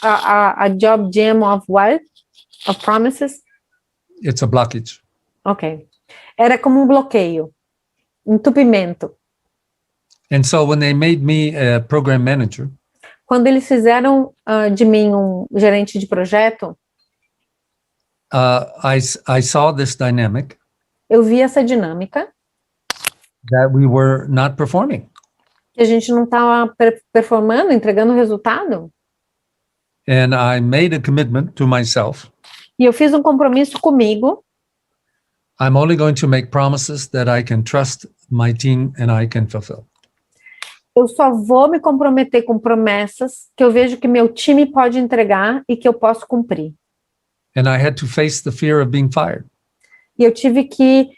A job jam of what? Of promises? It's a blockage. Ok. Era como um bloqueio, entupimento. And so when they made me a program manager, Quando eles fizeram de mim um gerente de projeto, I saw this dynamic eu vi essa dinâmica, that we were not performing. que a gente não estava performando, entregando resultado. And I made a commitment to myself. E eu fiz um compromisso comigo, I'm only going to make promises that I can trust my team and I can fulfill. eu só vou me comprometer com promessas que eu vejo que meu time pode entregar e que eu posso cumprir. And I had to face the fear of being fired. E eu tive que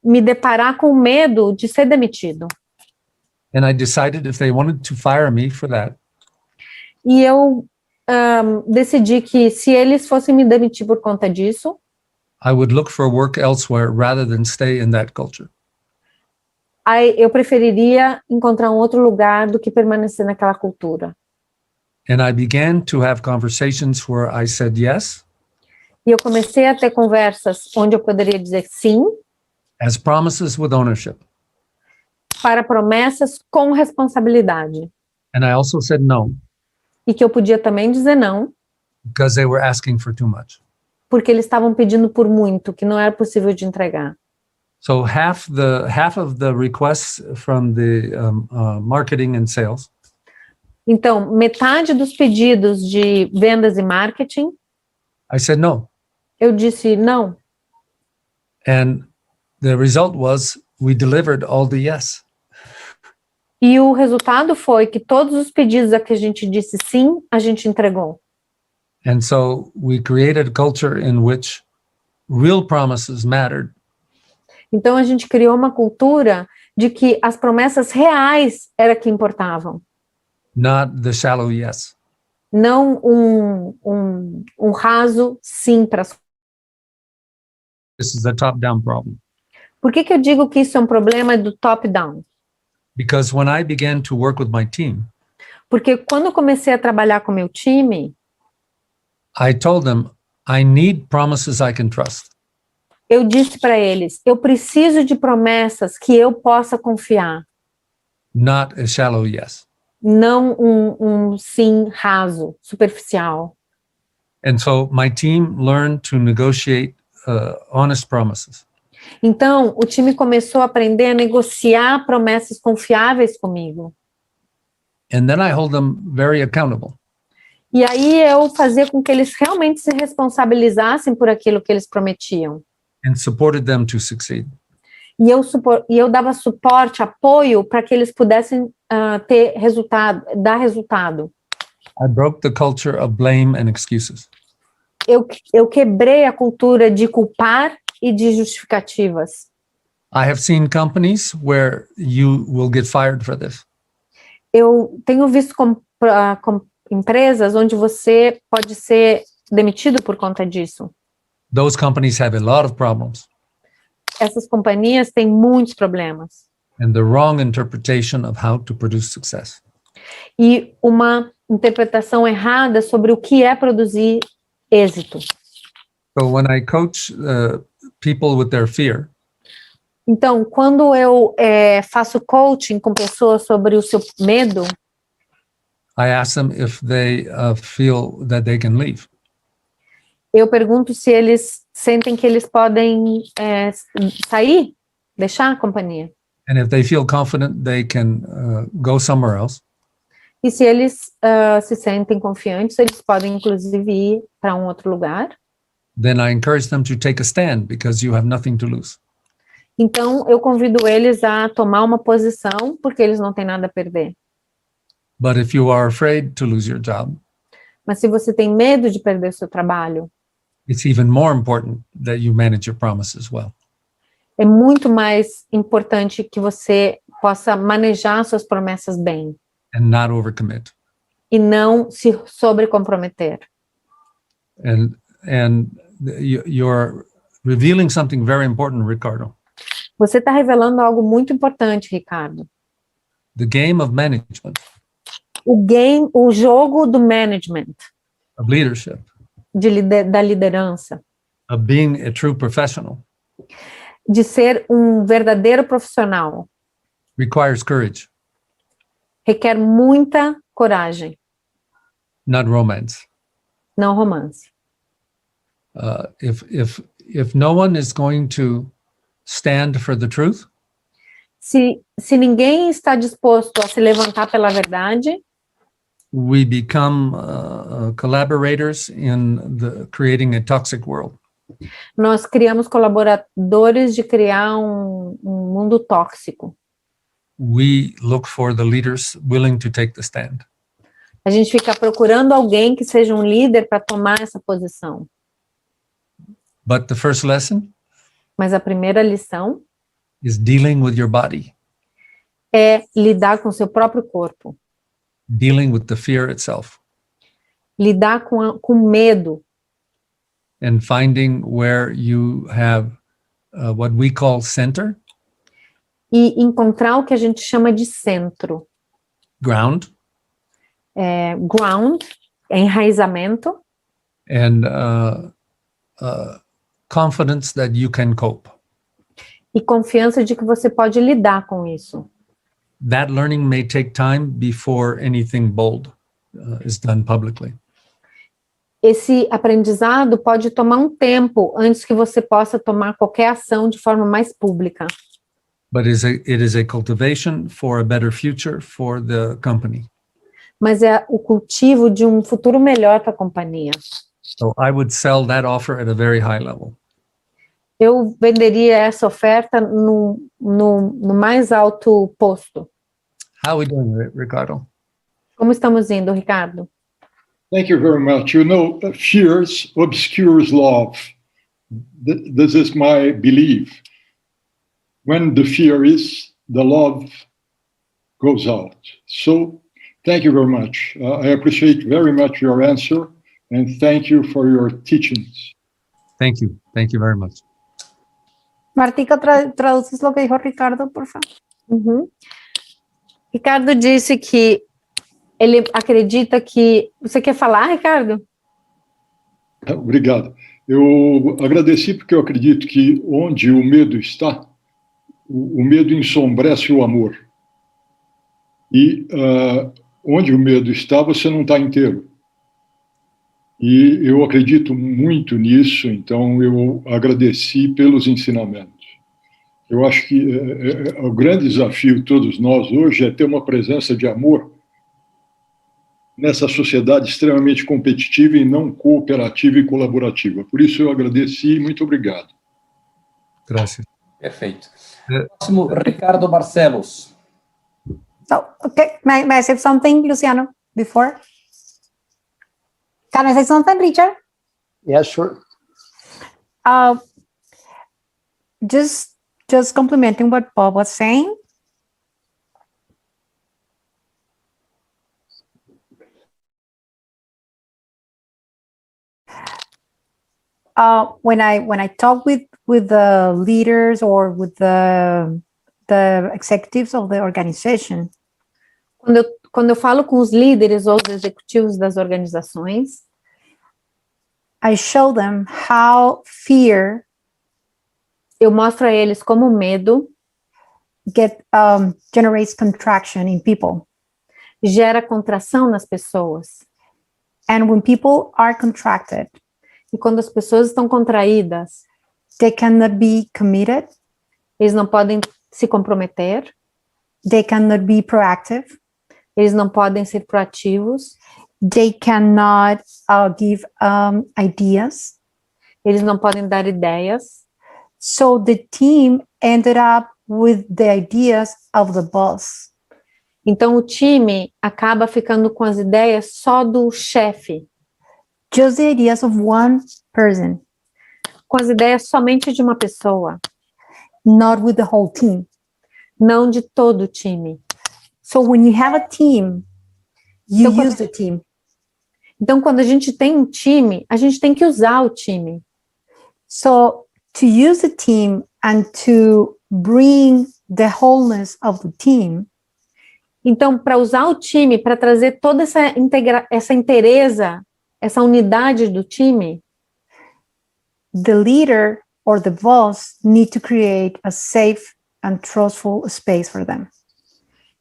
me deparar com o medo de ser demitido. And I decided if they wanted to fire me for that, E eu decidi que se eles fossem me demitir por conta disso, I would look for work elsewhere rather than stay in that culture. aí eu preferiria encontrar um outro lugar do que permanecer naquela cultura. And I began to have conversations where I said yes, E eu comecei a ter conversas onde eu poderia dizer sim as promises with ownership. para promessas com responsabilidade. And I also said no, E que eu podia também dizer não, because they were asking for too much. porque eles estavam pedindo por muito, que não era possível de entregar. So half of the requests from the marketing and sales, Então, metade dos pedidos de vendas e marketing, I said no. eu disse não. And the result was we delivered all the yes. E o resultado foi que todos os pedidos a que a gente disse sim, a gente entregou. And so we created a culture in which real promises mattered, Então, a gente criou uma cultura de que as promessas reais era que importavam, not the shallow yes. não um raso sim para as. This is a top-down problem. Por que eu digo que isso é um problema do top-down? Because when I began to work with my team, Porque quando eu comecei a trabalhar com meu time, I told them, I need promises I can trust. eu disse para eles, eu preciso de promessas que eu possa confiar, Not a shallow yes. não um sim raso, superficial. And so my team learned to negotiate honest promises. Então, o time começou a aprender a negociar promessas confiáveis comigo. And then I hold them very accountable. E aí eu fazia com que eles realmente se responsabilizassem por aquilo que eles prometiam. And supported them to succeed. E eu dava suporte, apoio para que eles pudessem ter resultado, dar resultado. I broke the culture of blame and excuses. Eu quebrei a cultura de culpar e de justificativas. I have seen companies where you will get fired for this. Eu tenho visto com empresas onde você pode ser demitido por conta disso. Those companies have a lot of problems Essas companhias têm muitos problemas. and the wrong interpretation of how to produce success. E uma interpretação errada sobre o que é produzir êxito. So when I coach people with their fear, Então, quando eu faço coaching com pessoas sobre o seu medo, I ask them if they feel that they can leave. eu pergunto se eles sentem que eles podem sair, deixar a companhia. And if they feel confident, they can go somewhere else. E se eles se sentem confiantes, eles podem, inclusive, ir para um outro lugar. Then I encourage them to take a stand because you have nothing to lose. Então, eu convido eles a tomar uma posição, porque eles não têm nada a perder. But if you are afraid to lose your job, Mas se você tem medo de perder o seu trabalho, it's even more important that you manage your promises well. é muito mais importante que você possa manejar suas promessas bem And not overcommit. e não se sobrecomprometer. And you're revealing something very important, Ricardo. Você está revelando algo muito importante, Ricardo. The game of management, O jogo do management, of leadership, da liderança, of being a true professional de ser um verdadeiro profissional, requires courage, requer muita coragem, not romance. não romance. If no one is going to stand for the truth, Se ninguém está disposto a se levantar pela verdade, we become collaborators in creating a toxic world. nós criamos colaboradores de criar um mundo tóxico. We look for the leaders willing to take the stand. A gente fica procurando alguém que seja um líder para tomar essa posição. But the first lesson Mas a primeira lição is dealing with your body, é lidar com o seu próprio corpo, dealing with the fear itself, lidar com medo and finding where you have what we call center, e encontrar o que a gente chama de centro. ground, Ground, enraizamento, and confidence that you can cope. e confiança de que você pode lidar com isso. That learning may take time before anything bold is done publicly. Esse aprendizado pode tomar um tempo antes que você possa tomar qualquer ação de forma mais pública. But it is a cultivation for a better future for the company. Mas é o cultivo de um futuro melhor para a companhia. So I would sell that offer at a very high level. Eu venderia essa oferta no mais alto posto. How are we doing, Ricardo? Como estamos indo, Ricardo? Thank you very much. You know, fear obscures love. This is my belief. When the fear is, the love goes out. So, thank you very much. I appreciate very much your answer, and thank you for your teachings. Thank you. Thank you very much. Martica, traduces lo que dijo Ricardo, por favor. Uhum. Ricardo disse que ele acredita que... Você quer falar, Ricardo? Obrigado. Eu agradeci porque eu acredito que onde o medo está, o medo ensombrece o amor. E onde o medo está, você não está inteiro. E eu acredito muito nisso, então eu agradeci pelos ensinamentos. Eu acho que o grande desafio de todos nós hoje é ter uma presença de amor nessa sociedade extremamente competitiva e não cooperativa e colaborativa. Por isso eu agradeci e muito obrigado. Gracias. Perfeito. Próximo, Ricardo Barcelos. So, okay, may I say something, Luciano, before? Can I say something, Richard? Yeah, sure. Just complimenting what Bob was saying. When I talk with the leaders or with the executives of the organization, Quando eu falo com os líderes ou os executivos das organizações, I show them how fear eu mostro a eles como o medo generates contraction in people. gera contração nas pessoas. And when people are contracted, E quando as pessoas estão contraídas, they cannot be committed, eles não podem se comprometer, they cannot be proactive, eles não podem ser proativos, they cannot give ideas. eles não podem dar ideias. So the team ended up with the ideas of the boss. Então o time acaba ficando com as ideias só do chefe, Just the ideas of one person, com as ideias somente de uma pessoa, not with the whole team. não de todo o time. So when you have a team, you Então, use the team. Então, quando a gente tem um time, a gente tem que usar o time. So to use the team and to bring the wholeness of the team, Então, para usar o time, para trazer toda essa inteireza, essa unidade do time, the leader or the boss need to create a safe and trustful space for them.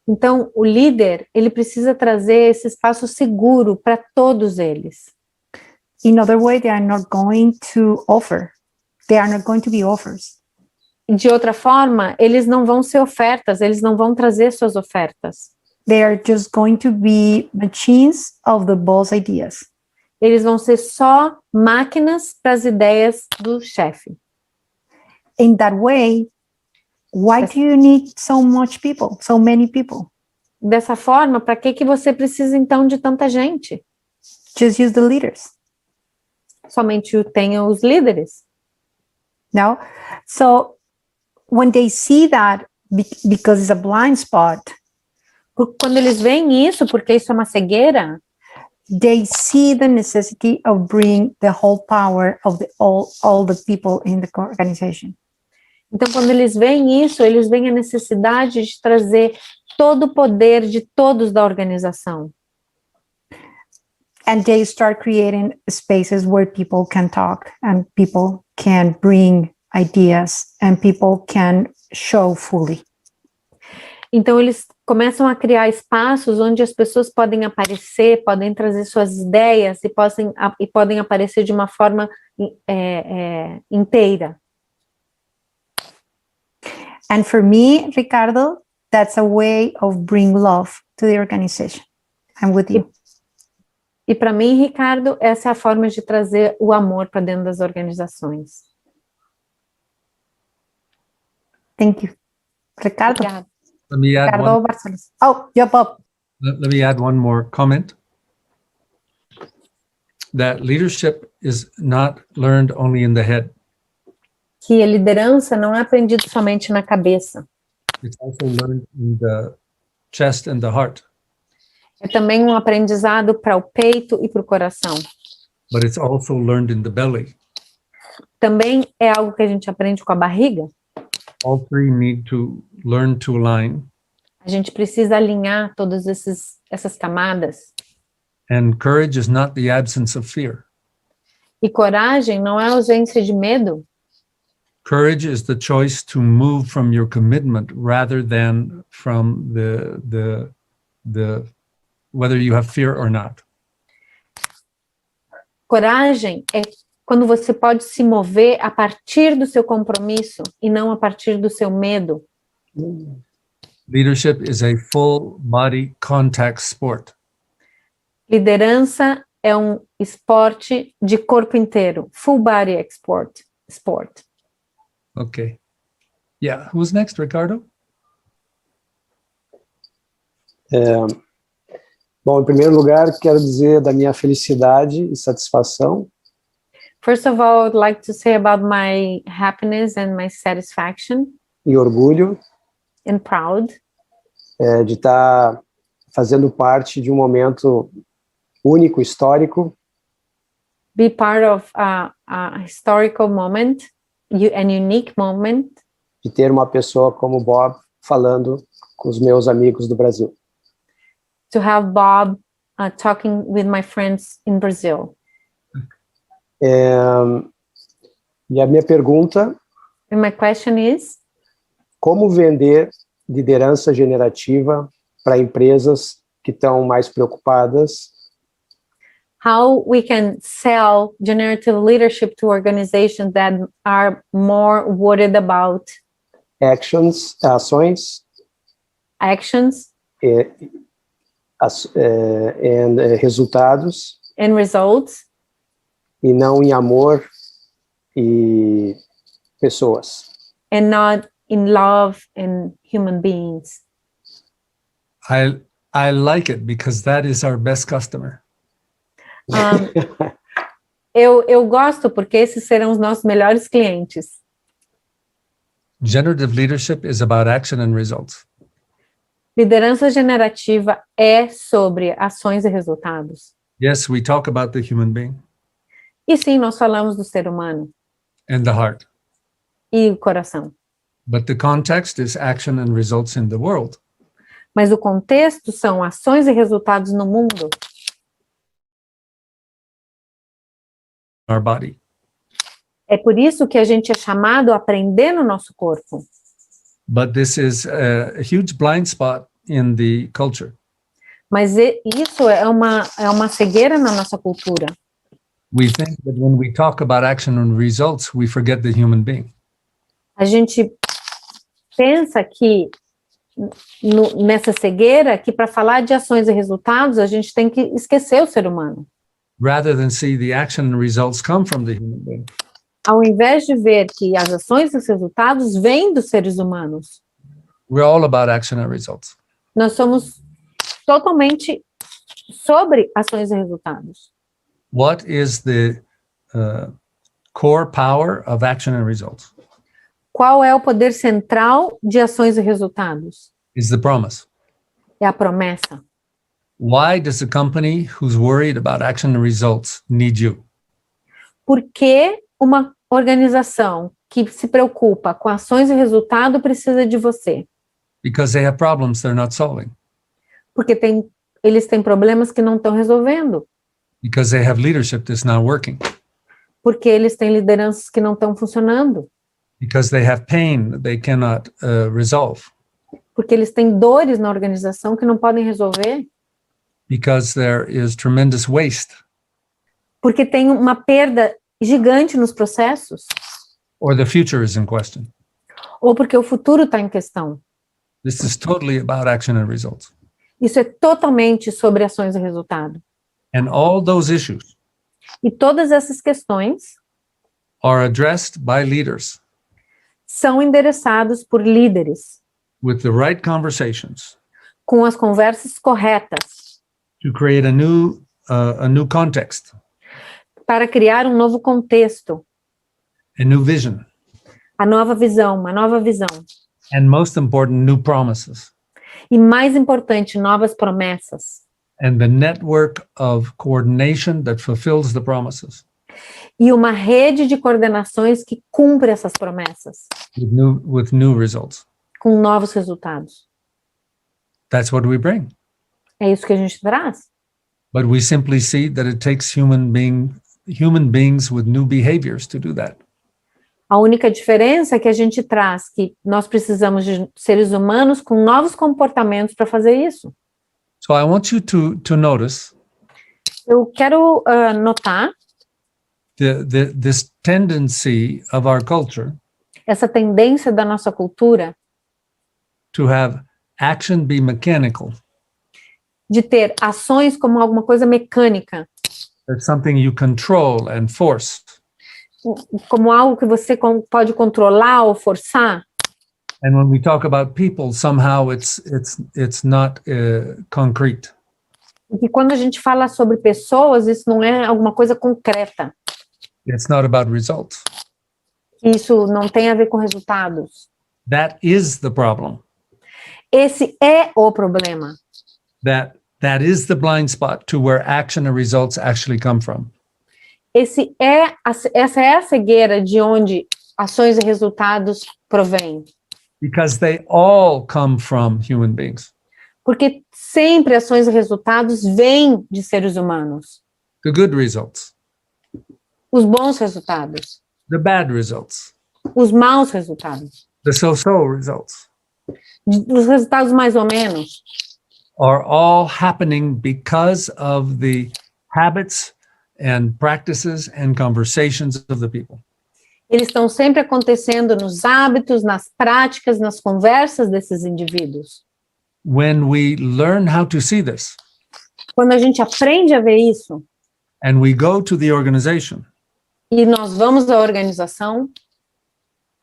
então o líder, ele precisa trazer esse espaço seguro para todos eles. In other way, they are not going to offer. They are not going to be offers. De outra forma, eles não vão ser ofertas, eles não vão trazer suas ofertas. They are just going to be machines of the boss ideas. Eles vão ser só máquinas para as ideias do chefe. In that way, why do you need so much people, so many people? Dessa forma, para que você precisa então de tanta gente? Just use the leaders. Somente tenha os líderes. No? So when they see that, because it's a blind spot, Quando eles veem isso, porque isso é uma cegueira, they see the necessity of bringing the whole power of all the people in the organization. então quando eles veem isso, eles veem a necessidade de trazer todo o poder de todos da organização. And they start creating spaces where people can talk and people can bring ideas and people can show fully. Então eles começam a criar espaços onde as pessoas podem aparecer, podem trazer suas ideias e podem aparecer de uma forma inteira. And for me, Ricardo, that's a way of bring love to the organization. I'm with you. E para mim, Ricardo, essa é a forma de trazer o amor para dentro das organizações. Thank you. Ricardo. Obrigada. Let me add Ricardo Barcelos. Oh, yeah, Bob. let me add one more comment. That leadership is not learned only in the head. Que a liderança não é aprendida somente na cabeça. It's also learned in the chest and the heart. É também um aprendizado para o peito e para o coração. But it's also learned in the belly. Também é algo que a gente aprende com a barriga. All three need to learn to align. A gente precisa alinhar todos esses essas camadas. And courage is not the absence of fear. E coragem não é ausência de medo. Courage is the choice to move from your commitment rather than from the whether you have fear or not. Coragem é quando você pode se mover a partir do seu compromisso e não a partir do seu medo. Leadership is a full body contact sport. Liderança é um esporte de corpo inteiro, full body sport. Okay. Yeah, who's next, Ricardo? Bom, em primeiro lugar, quero dizer da minha felicidade e satisfação First of all, I'd like to say about my happiness and my satisfaction e orgulho and proud de estar fazendo parte de um momento único, histórico, be part of a historical moment, an unique moment, de ter uma pessoa como Bob falando com os meus amigos do Brasil. to have Bob talking with my friends in Brazil. E a minha pergunta, And my question is, como vender liderança generativa para empresas que estão mais preocupadas how we can sell generative leadership to organizations that are more worried about ações actions e resultados and results e não em amor e pessoas. and not in love and human beings. I like it because that is our best customer. Eu gosto porque esses serão os nossos melhores clientes. Generative leadership is about action and results. Liderança generativa é sobre ações e resultados. Yes, we talk about the human being E sim, nós falamos do ser humano and the heart, e o coração. but the context is action and results in the world. Mas o contexto são ações e resultados no mundo. Our body. É por isso que a gente é chamado a aprender no nosso corpo. But this is a huge blind spot in the culture. Mas isso é uma cegueira na nossa cultura. We think that when we talk about action and results, we forget the human being. A gente pensa que nessa cegueira que para falar de ações e resultados a gente tem que esquecer o ser humano. Rather than see the action and results come from the human being. Ao invés de ver que as ações e os resultados vêm dos seres humanos, We're all about action and results. nós somos totalmente sobre ações e resultados. What is the core power of action and results? Qual é o poder central de ações e resultados? Is the promise. É a promessa. Why does a company who's worried about action and results need you? Por que uma organização que se preocupa com ações e resultado precisa de você? Because they have problems they're not solving. Porque eles têm problemas que não estão resolvendo. Because they have leadership that's not working. Porque eles têm lideranças que não estão funcionando. Because they have pain that they cannot resolve. Porque eles têm dores na organização que não podem resolver. Because there is tremendous waste. Porque tem uma perda gigante nos processos. Or the future is in question. Ou porque o futuro está em questão. This is totally about action and results. Isso é totalmente sobre ações e resultado. And all those issues E todas essas questões are addressed by leaders são endereçados por líderes, with the right conversations com as conversas corretas, to create a new context, para criar um novo contexto, a new vision, a nova visão, uma nova visão. and most important, new promises, E mais importante, novas promessas. and the network of coordination that fulfills the promises E uma rede de coordenações que cumpre essas promessas, with new results. com novos resultados. That's what we bring. É isso que a gente traz. But we simply see that it takes human beings with new behaviors to do that. A única diferença é que a gente traz que nós precisamos de seres humanos com novos comportamentos para fazer isso. So I want you to notice Eu quero notar this tendency of our culture essa tendência da nossa cultura to have action be mechanical. de ter ações como alguma coisa mecânica, It's something you control and force. como algo que você pode controlar ou forçar. And when we talk about people, somehow it's not concrete. E que quando a gente fala sobre pessoas, isso não é alguma coisa concreta. It's not about results. Isso não tem a ver com resultados. That is the problem. Esse é o problema. That is the blind spot to where action and results actually come from. Essa é a cegueira de onde ações e resultados provêm. Because they all come from human beings. Porque sempre ações e resultados vêm de seres humanos. The good results, Os bons resultados, the bad results, os maus resultados, the so-so results os resultados mais ou menos, are all happening because of the habits and practices and conversations of the people. eles estão sempre acontecendo nos hábitos, nas práticas, nas conversas desses indivíduos. When we learn how to see this Quando a gente aprende a ver isso and we go to the organization, e nós vamos à organização,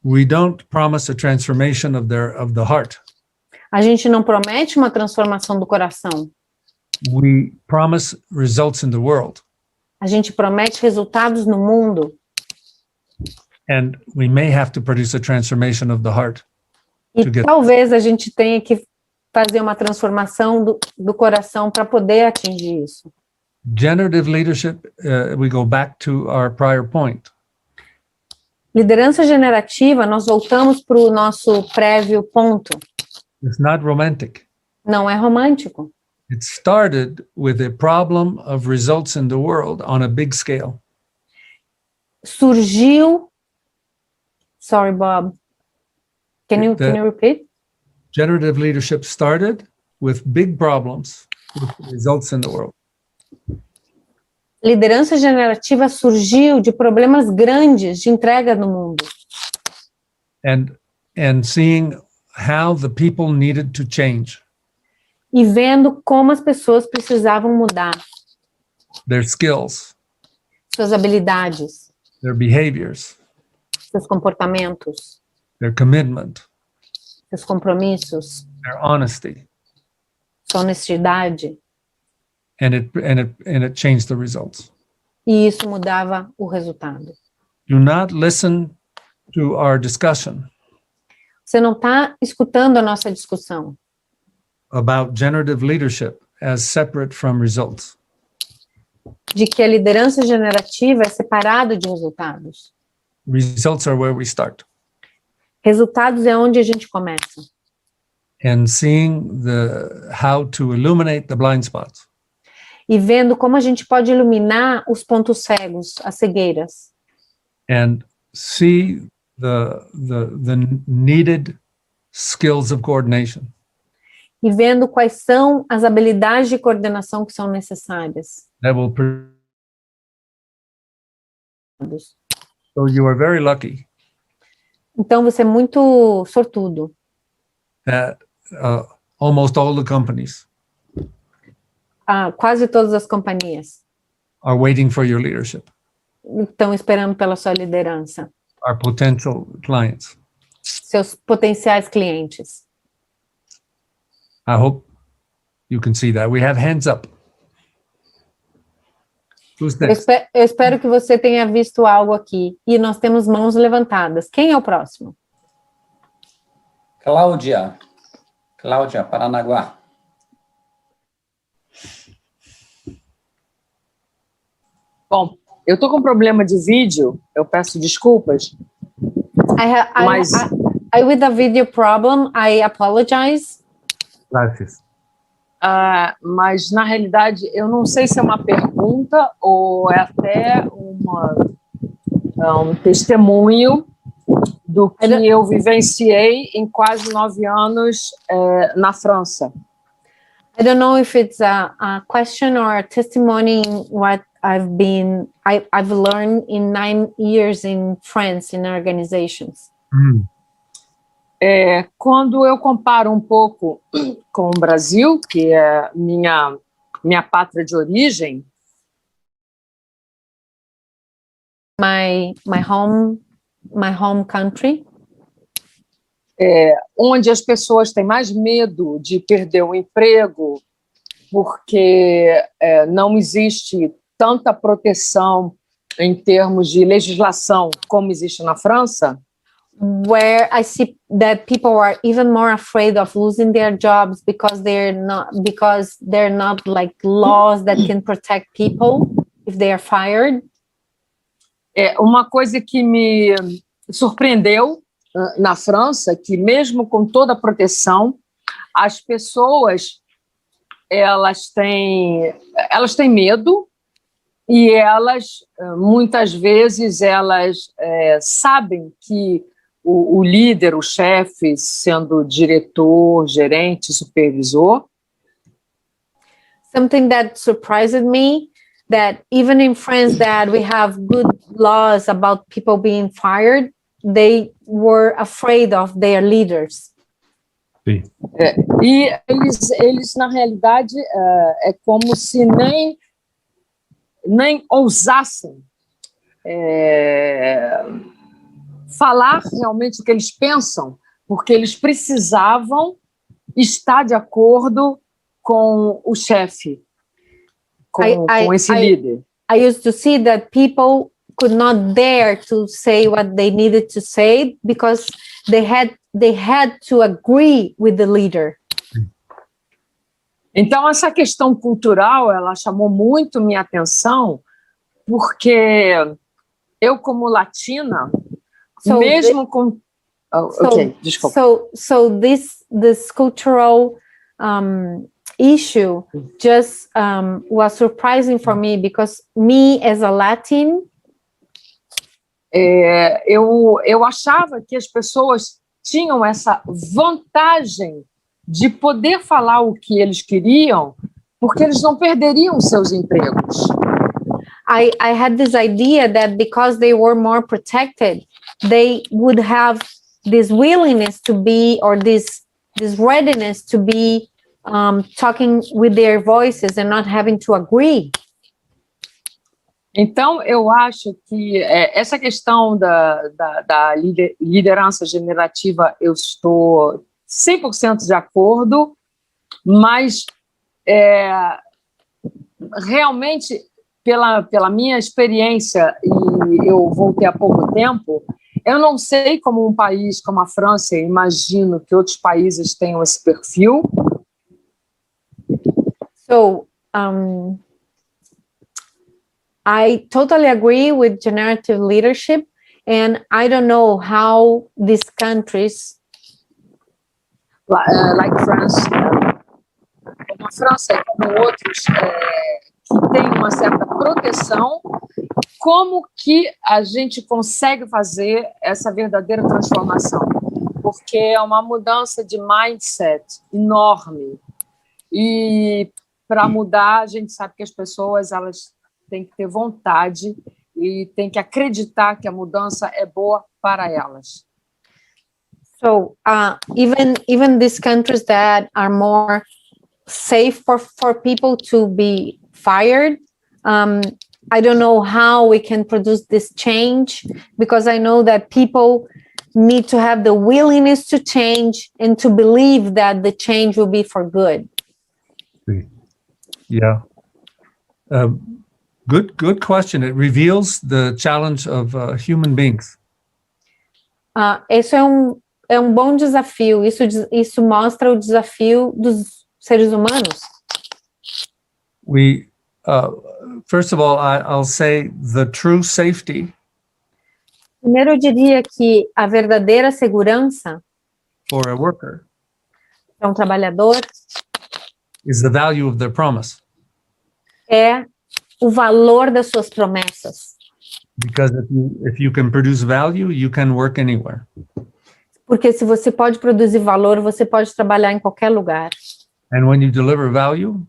we don't promise a transformation of the heart. a gente não promete uma transformação do coração. We promise results in the world. A gente promete resultados no mundo. And we may have to produce a transformation of the heart. E To get- talvez a gente tenha que fazer uma transformação do coração para poder atingir isso. Generative leadership, we go back to our prior point. Liderança generativa, nós voltamos para o nosso prévio ponto. It's not romantic. Não é romântico. It started with a problem of results in the world on a big scale. Surgiu. Sorry, Bob. Can you repeat? Generative leadership started with big problems with results in the world. Liderança generativa surgiu de problemas grandes de entrega no mundo. And seeing how the people needed to change E vendo como as pessoas precisavam mudar their skills, suas habilidades, their behaviors, seus comportamentos, their commitment, seus compromissos, their honesty, sua honestidade. and it changed the results. E isso mudava o resultado. Do not listen to our discussion Você não está escutando a nossa discussão about generative leadership as separate from results. de que a liderança generativa é separada de resultados. Results are where we start. Resultados é onde a gente começa. And seeing how to illuminate the blind spots E vendo como a gente pode iluminar os pontos cegos, as cegueiras. and see the needed skills of coordination. E vendo quais são as habilidades de coordenação que são necessárias. That will so you are very lucky Então, você é muito sortudo. that almost all the companies Quase todas as companhias are waiting for your leadership, estão esperando pela sua liderança. our potential clients. Seus potenciais clientes. I hope you can see that. We have hands up. Who's next? Eu espero que você tenha visto algo aqui. E nós temos mãos levantadas. Quem é o próximo? Cláudia, Paranaguá. Bom, eu tô com problema de vídeo, eu peço desculpas. Mas- I with a video problem, I apologize. Gracias. Mas, na realidade, eu não sei se é uma pergunta ou é até um testemunho do que eu vivenciei em quase 9 anos na França. I don't know if it's a question or a testimony in what I've learned in 9 years in France in organizations. Quando eu comparo um pouco com o Brasil, que é minha pátria de origem, My home country, onde as pessoas têm mais medo de perder o emprego, porque não existe tanta proteção em termos de legislação como existe na França, where I see that people are even more afraid of losing their jobs because they're not like laws that can protect people if they are fired. Uma coisa que me surpreendeu na França, que mesmo com toda a proteção, as pessoas elas têm medo e elas muitas vezes sabem que o líder, o chefe, sendo diretor, gerente, supervisor. Something that surprised me, that even in France that we have good laws about people being fired, they were afraid of their leaders. Sim. E eles na realidade, é como se nem ousassem falar realmente o que eles pensam, porque eles precisavam estar de acordo com o chefe, com esse líder. I used to see that people could not dare to say what they needed to say because they had to agree with the leader. Então, essa questão cultural, ela chamou muito minha atenção, porque eu, como latina, mesmo com... desculpa. So this cultural issue just was surprising for me because me as a Latin, eu achava que as pessoas tinham essa vantagem de poder falar o que eles queriam, porque eles não perderiam seus empregos. I had this idea that because they were more protected, they would have this willingness to be, or this readiness to be talking with their voices and not having to agree. Então, eu acho que essa questão da liderança generativa, eu estou 100% de acordo, mas realmente, pela minha experiência, e eu voltei há pouco tempo, eu não sei como um país como a França, imagino que outros países tenham esse perfil. So, I totally agree with generative leadership, and I don't know how these countries, like France, como a França e como outros, que têm uma certa proteção, como que a gente consegue fazer essa verdadeira transformação? Porque é uma mudança de mindset enorme. E para mudar, a gente sabe que as pessoas elas têm que ter vontade e têm que acreditar que a mudança é boa para elas. so even these countries that are more safe for people to be fired, I don't know how we can produce this change, because I know that people need to have the willingness to change and to believe that the change will be for good. Yeah. Good question. It reveals the challenge of human beings. Esse é um bom desafio. Isso mostra o desafio dos seres humanos. We, first of all, I'll say the true safety Primeiro, eu diria que a verdadeira segurança for a worker para um trabalhador is the value of their promise. É o valor das suas promessas. Because if you can produce value, you can work anywhere. Porque se você pode produzir valor, você pode trabalhar em qualquer lugar. And when you deliver value,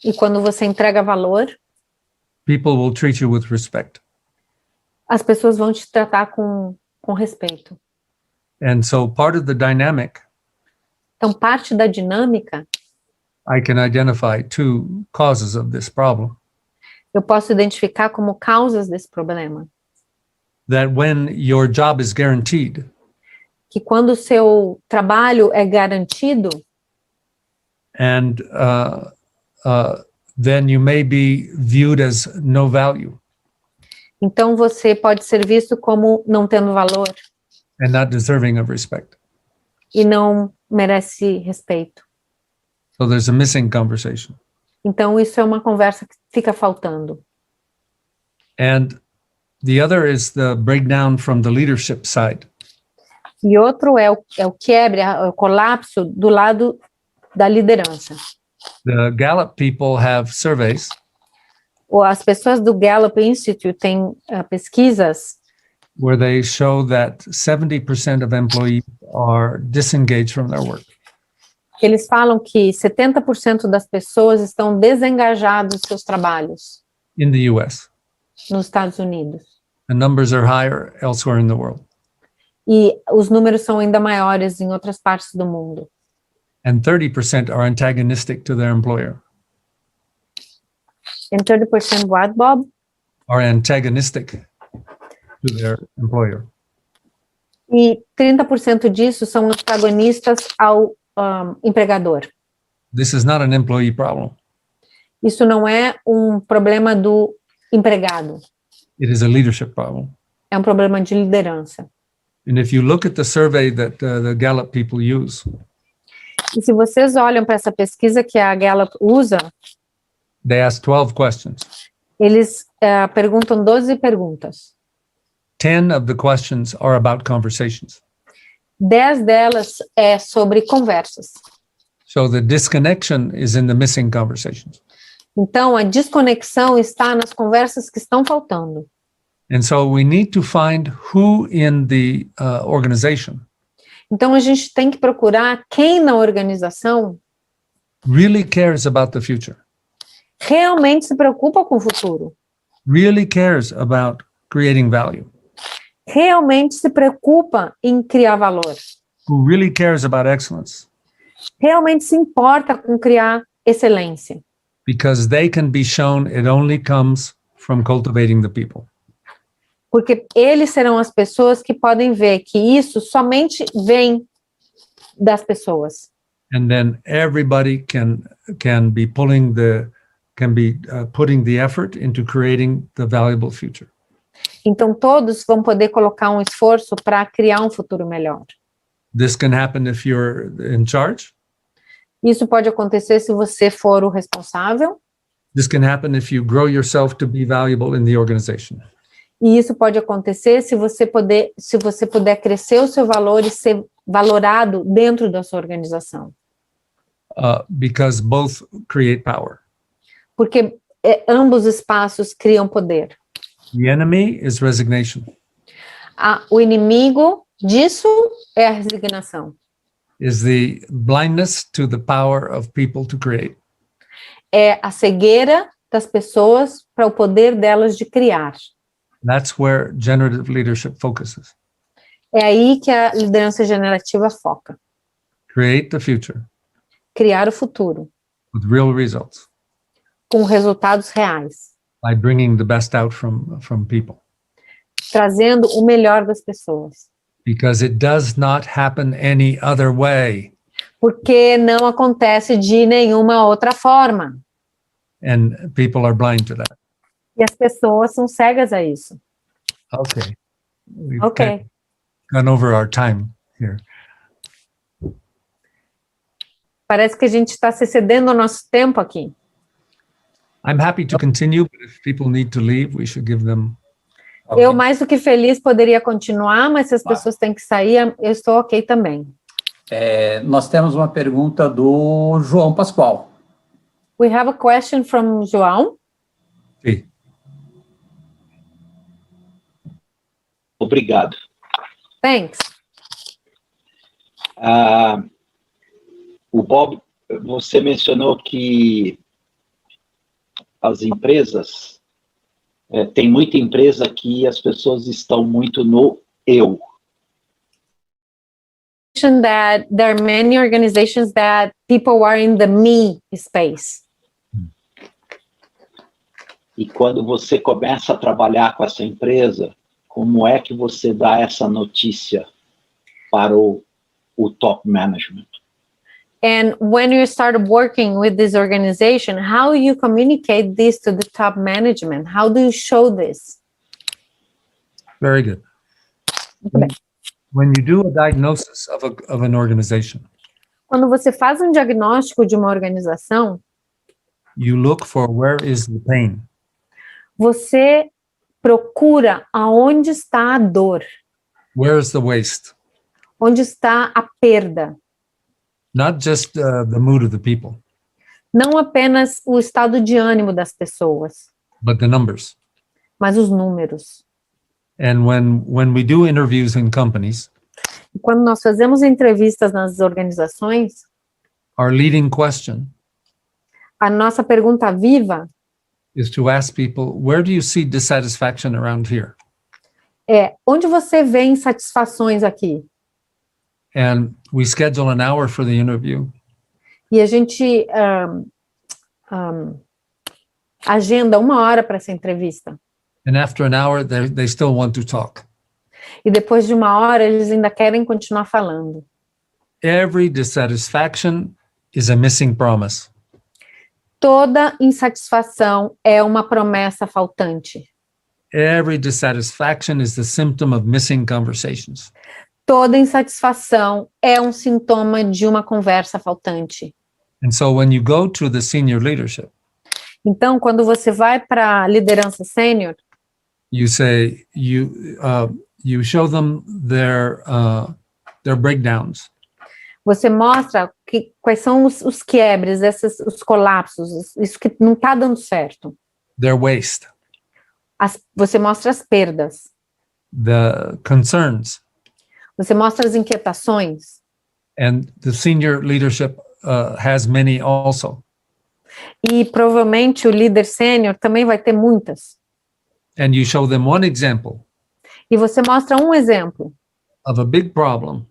E quando você entrega valor, people will treat you with respect. as pessoas vão te tratar com respeito. And so part of the dynamic, Então, parte da dinâmica, I can identify two causes of this problem. eu posso identificar como causas desse problema. That when your job is guaranteed, Que quando o seu trabalho é garantido, and then you may be viewed as no value então você pode ser visto como não tendo valor and not deserving of respect. e não merece respeito. So there's a missing conversation. Então, isso é uma conversa que fica faltando. And the other is the breakdown from the leadership side. E outro é o quebre, o colapso do lado da liderança. The Gallup people have surveys As pessoas do Gallup Institute têm pesquisas where they show that 70% of employees are disengaged from their work. que eles falam que 70% das pessoas estão desengajadas dos seus trabalhos In the US. nos Estados Unidos. The numbers are higher elsewhere in the world. E os números são ainda maiores em outras partes do mundo. And 30% are antagonistic to their employer, And 30% what, Bob? are antagonistic to their employer. E 30% disso são antagonistas ao empregador. This is not an employee problem. Isso não é um problema do empregado, It is a leadership problem. é um problema de liderança. And if you look at the survey that the Gallup people use, E se vocês olham para essa pesquisa que a Gallup usa, they ask 12 questions. eles perguntam 12 perguntas. 10 of the questions are about conversations. 10 delas é sobre conversas. So the disconnection is in the missing conversations. Então, a desconexão está nas conversas que estão faltando. And so we need to find who in the organization Então, a gente tem que procurar quem na organização really cares about the future, realmente se preocupa com o futuro, really cares about creating value, realmente se preocupa em criar valor, who really cares about excellence, realmente se importa com criar excelência, because they can be shown it only comes from cultivating the people. porque eles serão as pessoas que podem ver que isso somente vem das pessoas. And then everybody can be putting the effort into creating the valuable future. Então, todos vão poder colocar um esforço para criar um futuro melhor. This can happen if you're in charge. Isso pode acontecer se você for o responsável, This can happen if you grow yourself to be valuable in the organization. e isso pode acontecer se você puder crescer o seu valor e ser valorado dentro da sua organização. Because both create power. Porque ambos espaços criam poder. The enemy is resignation. O inimigo disso é a resignação. Is the blindness to the power of people to create. É a cegueira das pessoas para o poder delas de criar. That's where generative leadership focuses. É aí que a liderança generativa foca. Create the future Criar o futuro with real results com resultados reais, by bringing the best out from people. trazendo o melhor das pessoas. Because it does not happen any other way. Porque não acontece de nenhuma outra forma. And people are blind to that. E as pessoas são cegas a isso. Okay. We've Ok. gone over our time here. Parece que a gente está se cedendo ao nosso tempo aqui. I'm happy to continue, but if people need to leave, we should give them. Eu, mais do que feliz, poderia continuar, mas se as pessoas têm que sair, eu estou ok também. Nós temos uma pergunta do João Pascoal. We have a question from João. Sim. Obrigado. Thanks. O Bob, você mencionou que as empresas, tem muita empresa que as pessoas estão muito no eu. That there are many organizations that people are in the me space. E quando você começa a trabalhar com essa empresa, como é que você dá essa notícia para o top management? And when you start working with this organization, how you communicate this to the top management? How do you show this? Very good. When you do a diagnosis of an organization, Quando você faz um diagnóstico de uma organização, you look for where is the pain. você procura aonde está a dor, Where is the waste? onde está a perda. Not just the mood of the people, Não apenas o estado de ânimo das pessoas, but the numbers. mas os números. And when we do interviews in companies, E quando nós fazemos entrevistas nas organizações, our leading question a nossa pergunta viva is to ask people, where do you see dissatisfaction around here? é: onde você vê insatisfações aqui? And we schedule an hour for the interview. E a gente agenda 1 hora para essa entrevista. And after an hour, they still want to talk. E depois de 1 hora, eles ainda querem continuar falando. Every dissatisfaction is a missing promise. Toda insatisfação é uma promessa faltante. Every dissatisfaction is the symptom of missing conversations. Toda insatisfação é um sintoma de uma conversa faltante. And so when you go to the senior leadership, Então, quando você vai para a liderança sênior, you say, you show them their breakdowns. você mostra quais são os quiebres, os colapsos, isso que não está dando certo. Their waste, Você mostra as perdas, the concerns, você mostra as inquietações. and the senior leadership has many also. E provavelmente o líder sênior também vai ter muitas. And you show them one example E você mostra um exemplo of a big problem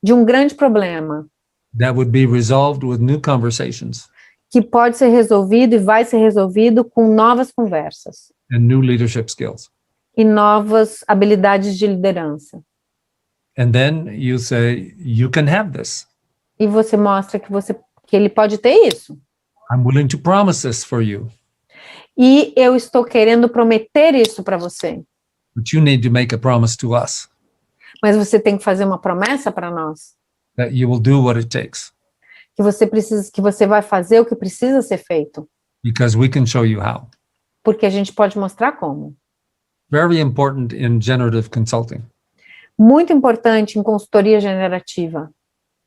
de um grande problema that would be resolved with new conversations que pode ser resolvido e vai ser resolvido com novas conversas and new leadership skills. e novas habilidades de liderança. And then you say, you can have this. E você mostra que ele pode ter isso. I'm willing to promise this for you, E eu estou querendo prometer isso para você. but you need to make a promise to us Mas você tem que fazer uma promessa para nós. that you will do what it takes, Que você vai fazer o que precisa ser feito. because we can show you how. Porque a gente pode mostrar como. Very important in generative consulting. Muito importante em consultoria generativa.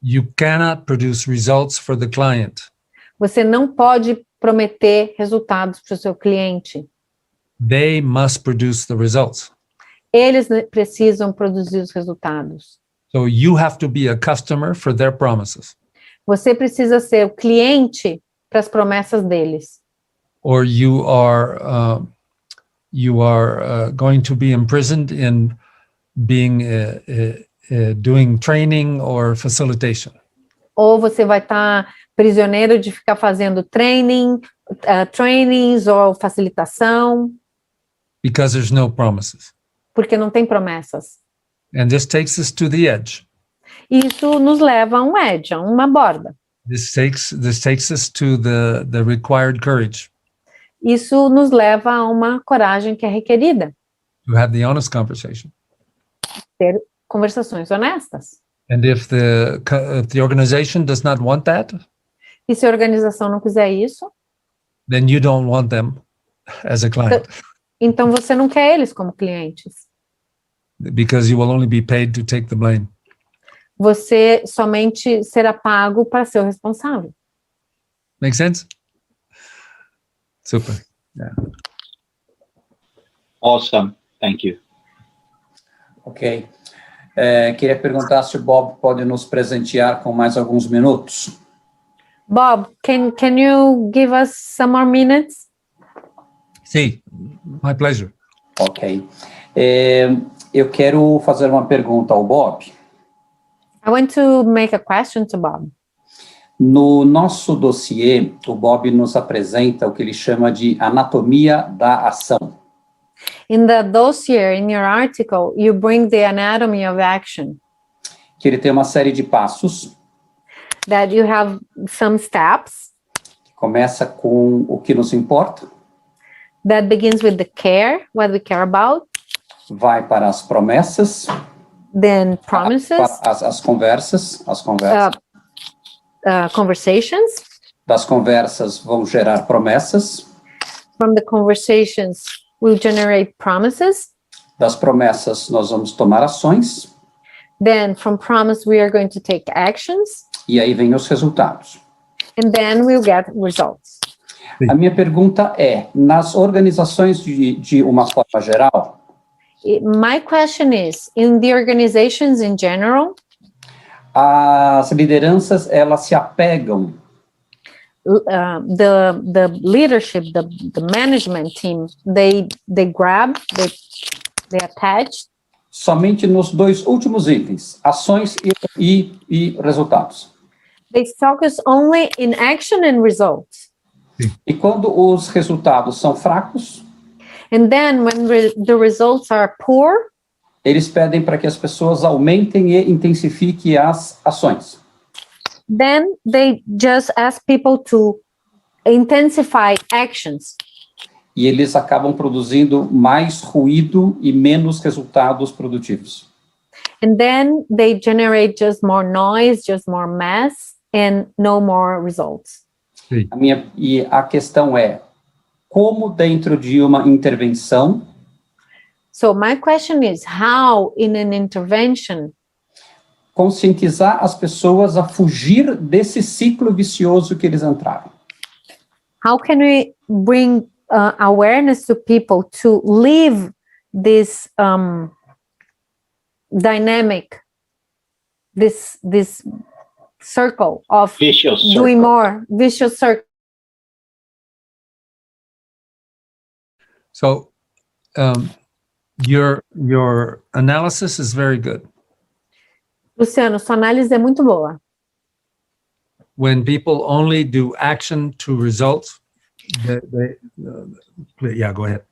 You cannot produce results for the client. Você não pode prometer resultados para o seu cliente. They must produce the results. Eles precisam produzir os resultados. So you have to be a customer for their promises, Você precisa ser o cliente para as promessas deles. or you are going to be imprisoned in being doing training or facilitation. Ou você vai estar prisioneiro de ficar fazendo trainings ou facilitação, Because there's no promises. porque não tem promessas. And this takes us to the edge. Isso nos leva a um edge, a uma borda. This takes us to the required courage Isso nos leva a uma coragem que é requerida. to have the honest conversation. Ter conversações honestas. And if the organization does not want that, E se a organização não quiser isso, then you don't want them as a client, então você não quer eles como clientes. because you will only be paid to take the blame. Você somente será pago para ser o responsável. Make sense? Super. Yeah. Awesome. Thank you. Ok. Queria perguntar se o Bob pode nos presentear com mais alguns minutos. Bob, can you give us some more minutes? See, my pleasure. Ok. Eu quero fazer uma pergunta ao Bob. I want to make a question to Bob. No nosso dossiê, o Bob nos apresenta o que ele chama de anatomia da ação. In the dossier, in your article, you bring the anatomy of action, Que ele tem uma série de passos, that you have some steps que começa com o que nos importa, that begins with the care, what we care about, vai para as promessas, then promises, as conversas, conversations. das conversas vão gerar promessas, From the conversations, we'll generate promises. das promessas nós vamos tomar ações, Then from promise, we are going to take actions, e aí vem os resultados. and then we'll get results. A minha pergunta é, nas organizações de uma forma geral, My question is, in the organizations in general, as lideranças, elas se apegam the leadership, the management team, they grab, they attach somente nos dois últimos itens, ações e resultados. they focus only in action and results. E quando os resultados são fracos, And then when the results are poor, eles pedem para que as pessoas aumentem e intensifiquem as ações. then they just ask people to intensify actions. E eles acabam produzindo mais ruído e menos resultados produtivos. And then they generate just more noise, just more mess, and no more results. A questão é, como dentro de uma intervenção, So my question is, how in an intervention, conscientizar as pessoas a fugir desse ciclo vicioso que eles entraram? how can we bring awareness to people to leave this dynamic, this circle of Vicious circle. doing more, vicious circle? So your analysis is very good. Luciano, sua análise é muito boa. When people only do action to results, yeah, go ahead.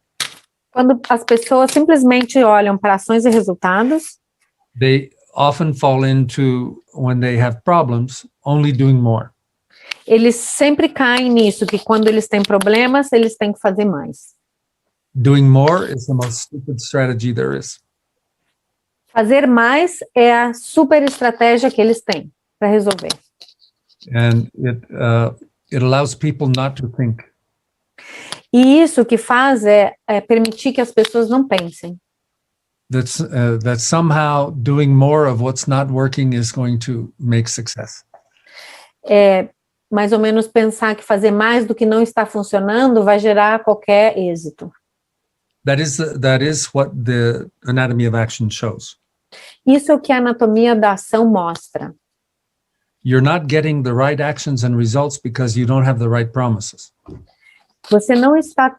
Quando as pessoas simplesmente olham para ações e resultados, They often fall into, when they have problems, only doing more. eles sempre caem nisso, que quando eles têm problemas, eles têm que fazer mais. Doing more is the most stupid strategy there is. Fazer mais é a super estratégia que eles têm para resolver. And it allows people not to think. E isso que faz é permitir que as pessoas não pensem. That somehow doing more of what's not working is going to make success. É mais ou menos pensar que fazer mais do que não está funcionando vai gerar qualquer êxito. That is what the anatomy of action shows. Isso é o que a anatomia da ação mostra. You're not getting the right actions and results because you don't have the right promises. Você não está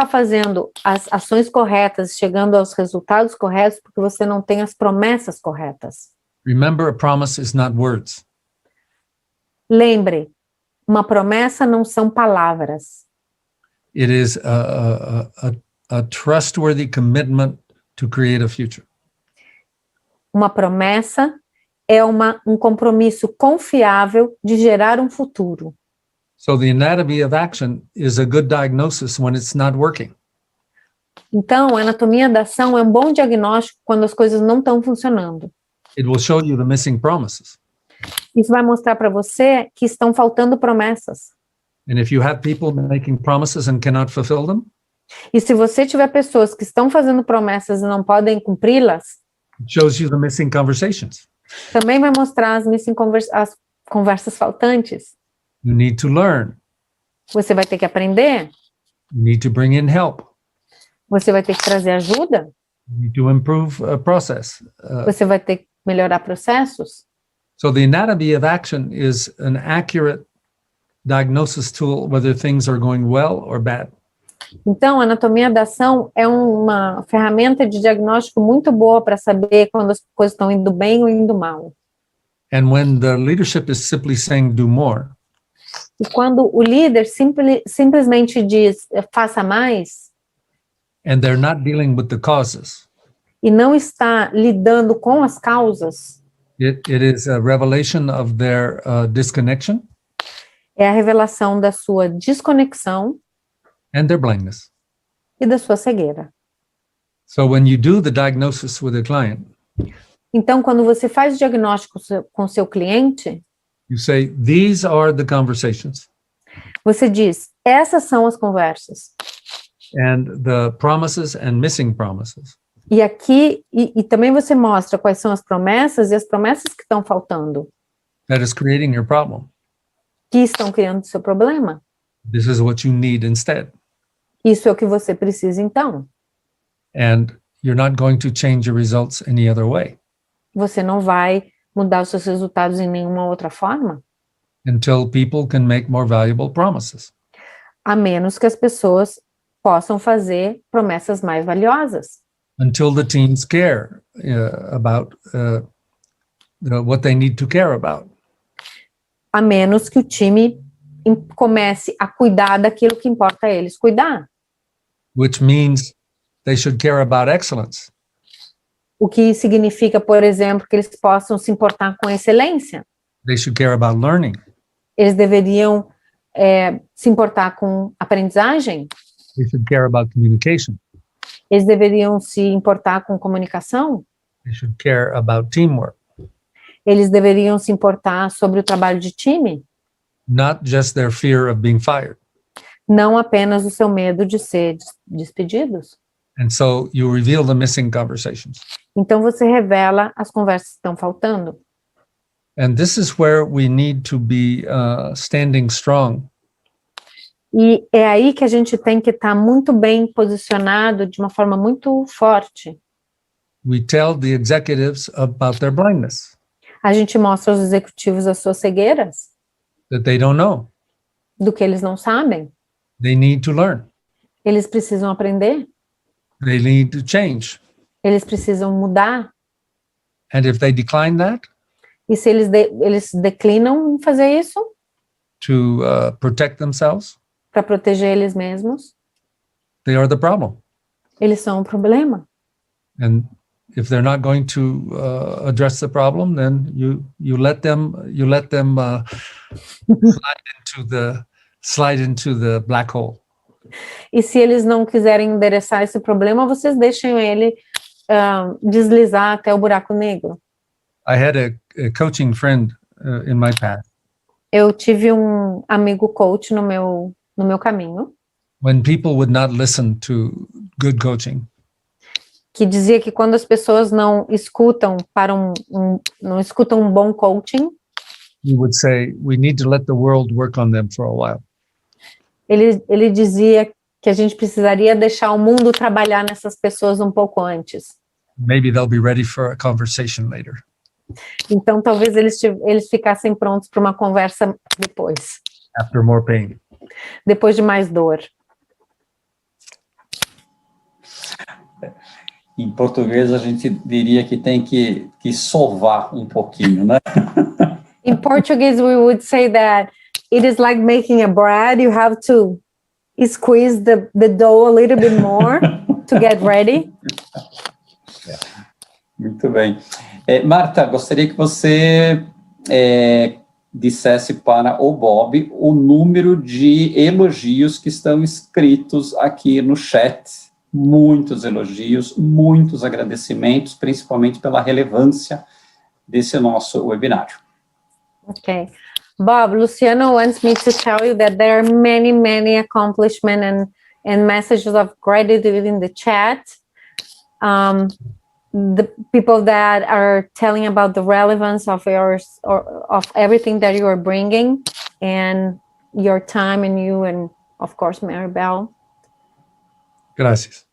fazendo as ações corretas, chegando aos resultados corretos, porque você não tem as promessas corretas. Remember, a promise is not words. Lembre, uma promessa não são palavras. It is a trustworthy commitment to create a future. Uma promessa é um compromisso confiável de gerar um futuro. So the anatomy of action is a good diagnosis when it's not working. Então, a anatomia da ação é um bom diagnóstico quando as coisas não estão funcionando. It will show you the missing promises. Isso vai mostrar para você que estão faltando promessas. And if you have people making promises and cannot fulfill them, E se você tiver pessoas que estão fazendo promessas e não podem cumpri-las, it shows you the missing conversations. também vai mostrar as conversas faltantes. You need to learn Você vai ter que aprender, You need to bring in help. você vai ter que trazer ajuda, You need to improve a process. você vai ter que melhorar processos. So the anatomy of action is an accurate diagnosis tool, whether things are going well or bad. Então, a anatomia da ação é uma ferramenta de diagnóstico muito boa para saber quando as coisas estão indo bem ou indo mal. And when the leadership is simply saying do more, E quando o líder simplesmente diz faça mais and they're not dealing with the causes, e não está lidando com as causas, it is a revelation of their disconnection é a revelação da sua desconexão and their blindness. e da sua cegueira. So when you do the diagnosis with a client, Então, quando você faz diagnóstico com seu cliente, you say, these are the conversations você diz, essas são as conversas. and the promises and missing promises. E aqui, e também você mostra quais são as promessas e as promessas que estão faltando, That is creating your problem. que estão criando seu problema. This is what you need instead. Isso é o que você precisa, então. And you're not going to change your results any other way Você não vai mudar os seus resultados em nenhuma outra forma, until people can make more valuable promises. a menos que as pessoas possam fazer promessas mais valiosas, Until the teams care about what they need to care about. a menos que o time comece a cuidar daquilo que importa a eles cuidar, Which means they should care about excellence. o que significa, por exemplo, que eles possam se importar com excelência. They should care about learning. Eles deveriam se importar com aprendizagem, They should care about communication. eles deveriam se importar com comunicação, They should care about teamwork, eles deveriam se importar sobre o trabalho de time, not just their fear of being fired. não apenas o seu medo de ser despedidos. And so you reveal the missing conversations. Então você revela as conversas que estão faltando. And this is where we need to be standing strong. E é aí que a gente tem que estar muito bem posicionado, de uma forma muito forte. We tell the executives about their blindness, A gente mostra aos executivos as suas cegueiras, that they don't know. do que eles não sabem. They need to learn. Eles precisam aprender, They need to change. eles precisam mudar. And if they decline that, E se eles declinam em fazer isso, to protect themselves, para proteger eles mesmos, they are the problem. eles são um problema. And if they're not going to address the problem, then you let them slide into the black hole. E se eles não quiserem endereçar esse problema, vocês deixem ele deslizar até o buraco negro. I had a coaching friend in my past. Eu tive um amigo coach no meu caminho, When people would not listen to good coaching, que dizia que quando as pessoas não escutam não escutam um bom coaching, he would say, we need to let the world work on them for a while. ele dizia que a gente precisaria deixar o mundo trabalhar nessas pessoas um pouco antes. Maybe they'll be ready for a conversation later. Então, talvez eles ficassem prontos para uma conversa depois, After more pain. depois de mais dor. Em português, a gente diria que tem que sovar um pouquinho, né? In Portuguese, we would say that it is like making a bread. You have to squeeze the dough a little bit more to get ready. Muito bem. Marta, gostaria que você dissesse para o Bob o número de elogios que estão escritos aqui no chat. Muitos elogios, muitos agradecimentos, principalmente pela relevância desse nosso webinário. Okay. Bob, Luciano wants me to tell you that there are many, many accomplishments and messages of gratitude in the chat. The people that are telling about the relevance of yours or of everything that you are bringing, and your time, and you, and of course, Maribel. Gracias.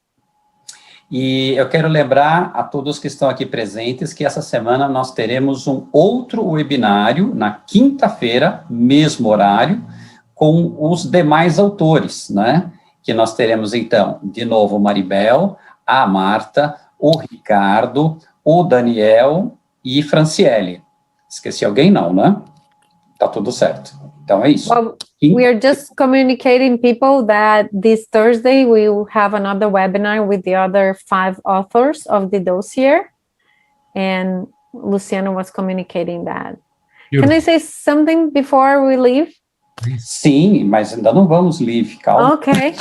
E eu quero lembrar a todos que estão aqui presentes que essa semana nós teremos um outro webinário na quinta-feira, mesmo horário, com os demais autores, né? Que nós teremos, então, de novo, Maribel, a Marta, o Ricardo, o Daniel e Franciele. Esqueci alguém? Não, né? Tá tudo certo. Então, é isso. Well, we are just communicating people that this Thursday we will have another webinar with the other 5 authors of the dossier, and Luciano was communicating that. Beautiful. Can I say something before we leave? Sim, mas ainda não vamos leave, calma. Okay.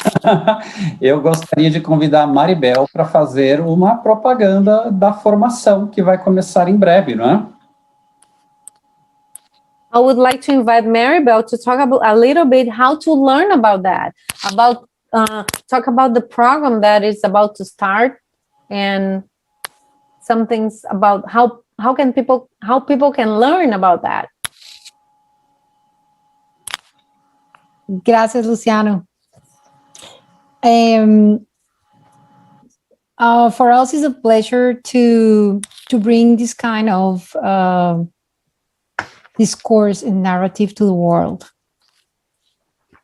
Eu gostaria de convidar a Maribel para fazer uma propaganda da formação que vai começar em breve, não é? I would like to invite Maribel to talk about a little bit how to learn about that, about talk about the program that is about to start, and some things about how people can learn about that. Gracias, Luciano. For us, it's a pleasure to bring this kind of discourse and narrative to the world.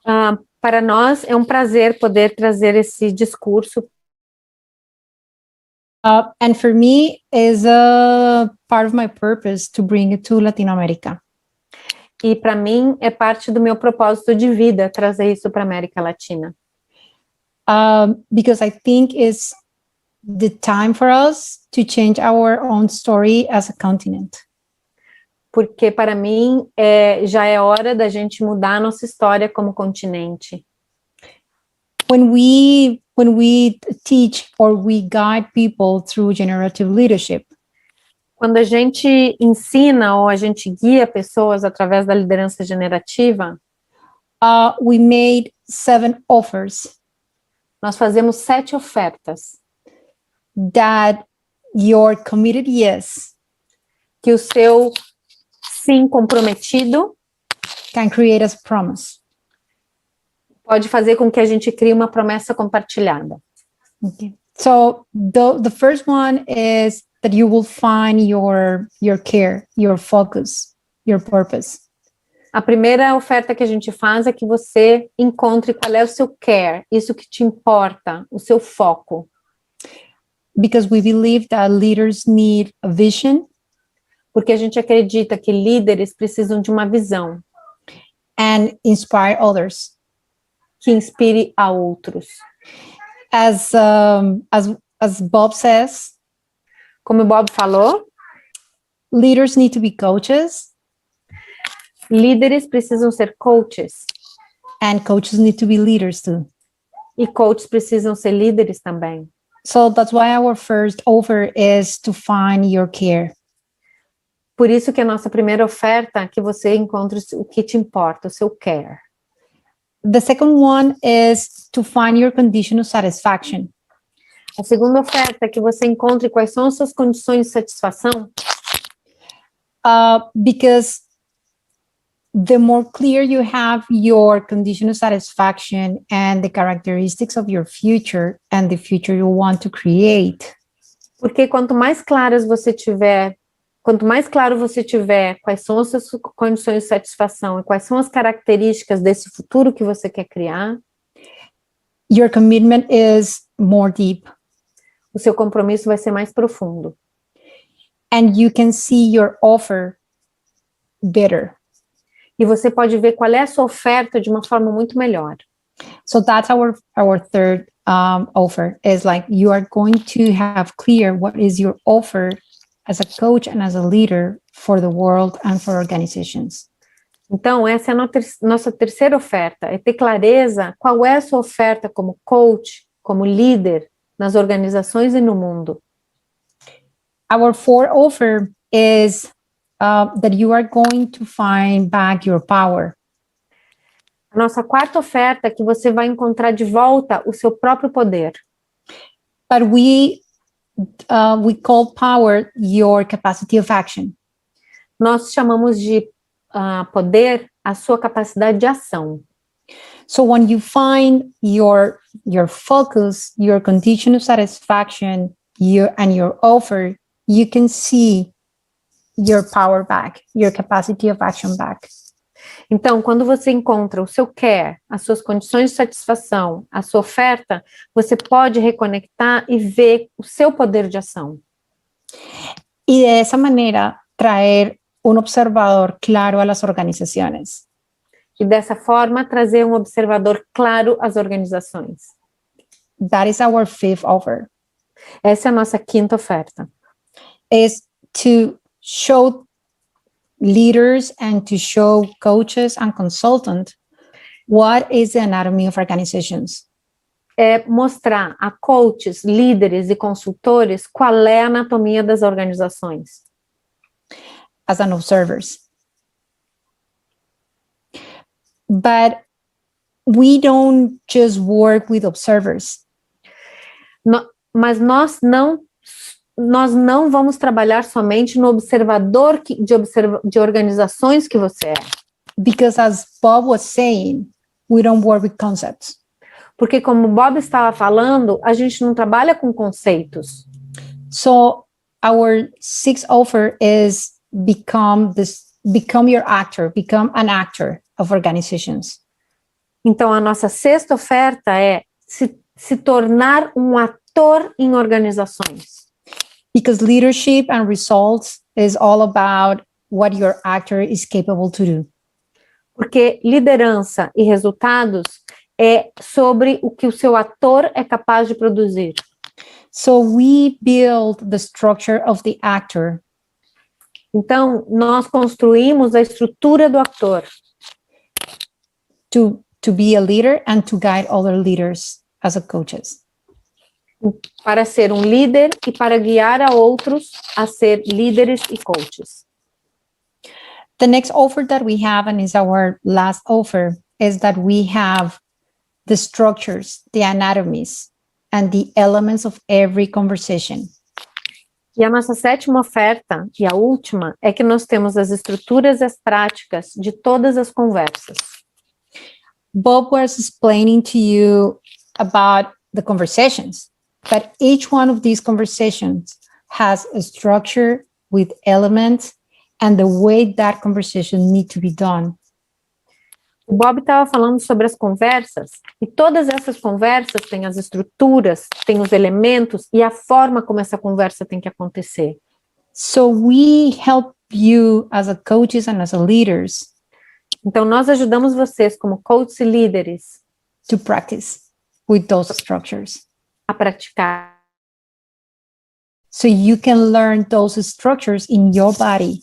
Para nós é prazer poder trazer esse discurso. And for me, is a part of my purpose to bring it to Latin America. E para mim é parte do meu propósito de vida trazer isso para a América Latina. Because I think it's the time for us to change our own story as a continent. Porque para mim já é hora da gente mudar a nossa história como continente. When we teach or we guide people through generative leadership, quando a gente ensina ou a gente guia pessoas através da liderança generativa, we made 7 offers. Nós fazemos 7 ofertas. That your committed yes, que o seu sim comprometido can create a promise. Pode fazer com que a gente crie uma promessa compartilhada. Okay. So the first one is that you will find your care, your focus, your purpose. A primeira oferta que a gente faz é que você encontre qual é o seu care, isso que te importa, o seu foco. Because we believe that leaders need a vision. Porque a gente acredita que líderes precisam de uma visão. And inspire others. Que inspire a outros. As Bob says, como o Bob falou, leaders need to be coaches. Líderes precisam ser coaches. And coaches need to be leaders too. E coaches precisam ser líderes também. So that's why our first offer is to find your care. Por isso que a nossa primeira oferta é que você encontre o que te importa, o seu care. The second one is to find your condition of satisfaction. A segunda oferta é que você encontre quais são as suas condições de satisfação. Because the more clear you have your condition of satisfaction and the characteristics of your future and the future you want to create. Porque quanto mais claro você tiver quais são as suas condições de satisfação e quais são as características desse futuro que você quer criar, your commitment is more deep. O seu compromisso vai ser mais profundo. And you can see your offer better. E você pode ver qual é a sua oferta de uma forma muito melhor. So that's our third offer, is like you are going to have clear what is your offer as a coach and as a leader for the world and for organizations. Então, essa é a nossa terceira oferta, é ter clareza qual é a sua oferta como coach, como líder nas organizações e no mundo. Our fourth offer is that you are going to find back your power. A nossa quarta oferta é que você vai encontrar de volta o seu próprio poder. But we call power your capacity of action. Nós chamamos de poder a sua capacidade de ação. So when you find your focus, your condition of satisfaction, your offer, you can see your power back, your capacity of action back. Então, quando você encontra o seu care, as suas condições de satisfação, a sua oferta, você pode reconectar e ver o seu poder de ação. Y de esa manera traer un observador claro a las organizaciones. E dessa forma, trazer um observador claro às organizações. That is our fifth offer. Essa é a nossa quinta oferta. Is to show leaders and to show coaches and consultants what is the anatomy of organizations. É mostrar a coaches, líderes e consultores qual é a anatomia das organizações. As an observers. But we don't just work with observers. Mas nós não vamos trabalhar somente no observador de organizações que você é. Because as Bob was saying, we don't work with concepts. Porque como Bob estava falando, a gente não trabalha com conceitos. So our sixth offer is become your actor, become an actor of organizations. Então a nossa sexta oferta é se tornar um ator em organizações. Because leadership and results is all about what your actor is capable to do. Porque liderança e resultados é sobre o que o seu ator é capaz de produzir. So we build the structure of the actor. Então, nós construímos a estrutura do ator. To be a leader and to guide other leaders as a coaches. Para ser um líder e para guiar a outros a ser líderes e coaches. The next offer that we have, and is our last offer, is that we have the structures, the anatomies, and the elements of every conversation. E a nossa sétima oferta, e a última, é que nós temos as estruturas e as práticas de todas as conversas. Bob was explaining to you about the conversations, but each one of these conversations has a structure with elements and the way that conversation needs to be done. O Bob estava falando sobre as conversas, e todas essas conversas têm as estruturas, têm os elementos e a forma como essa conversa tem que acontecer. So we help you as a coaches and as a leaders. Então nós ajudamos vocês como coaches e líderes to practice with those structures. A praticar. So you can learn those structures in your body.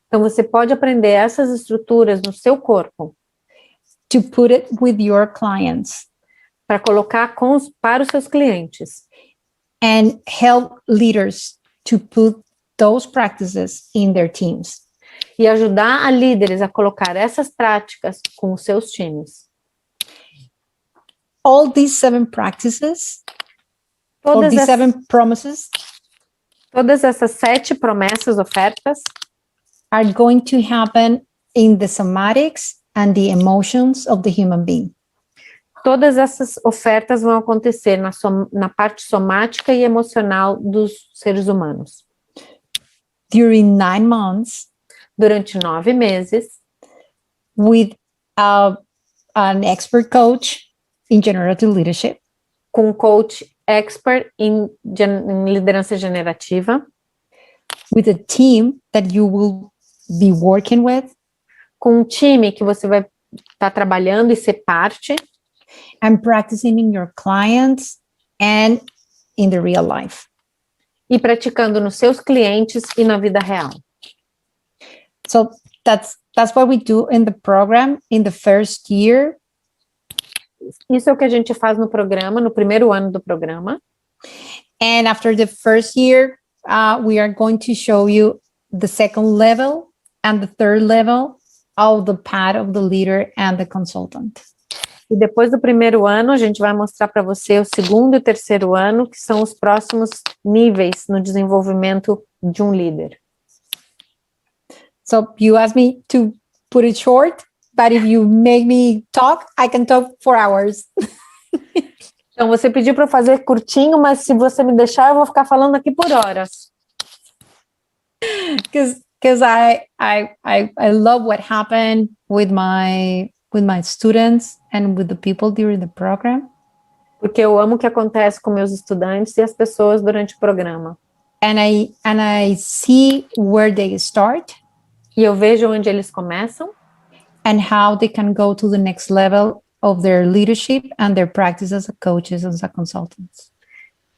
Então você pode aprender essas estruturas no seu corpo. To put it with your clients. Para colocar para os seus clientes. And help leaders to put those practices in their teams. E ajudar a líderes a colocar essas práticas com os seus times. All these 7 practices, todas 7 promises, todas essas 7 promessas, ofertas, are going to happen in the somatics and the emotions of the human being. Todas essas ofertas vão acontecer na parte somática e emocional dos seres humanos. During 9 months, durante 9 meses, with an expert coach in generative leadership, com um coach expert em liderança generativa, with a team that you will be working with, com um time que você vai estar trabalhando e ser parte, and practicing in your clients and in the real life. E praticando nos seus clientes e na vida real. So that's what we do in the program in the first year. Isso é o que a gente faz no programa, no primeiro ano do programa. And after the first year, we are going to show you the second level and the third level of the path of the leader and the consultant. E depois do primeiro ano, a gente vai mostrar para você o segundo e o terceiro ano, que são os próximos níveis no desenvolvimento de um líder. So you asked me to put it short. but if you make me talk, I can talk for hours. Então, você pediu para eu fazer curtinho, mas se você me deixar, eu vou ficar falando aqui por horas. Because I love what happened with my students and with the people during the program. Porque eu amo o que acontece com meus estudantes e as pessoas durante o programa. And I see where they start. E eu vejo onde eles começam. And how they can go to the next level of their leadership and their practice as a coaches, as a consultants.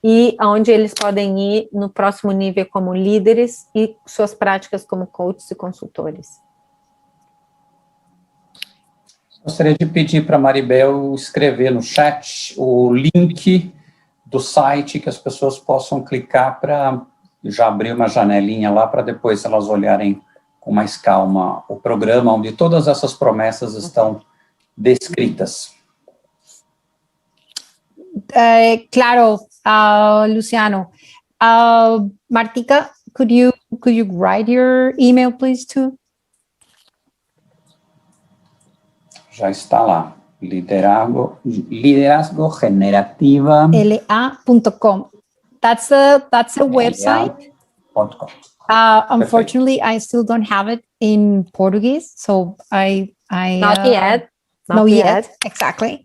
E aonde eles podem ir no próximo nível como líderes e suas práticas como coaches e consultores. Gostaria de pedir para a Maribel escrever no chat o link do site que as pessoas possam clicar para já abrir uma janelinha lá para depois elas olharem com mais calma o programa, onde todas essas promessas estão descritas. Claro, Luciano. Martica, could you write your email, please, too? Já está lá. Liderazgo Generativa. LA.com. That's a website. LA.com. Unfortunately, I still don't have it in Portuguese, so I Not yet. Not yet, exactly.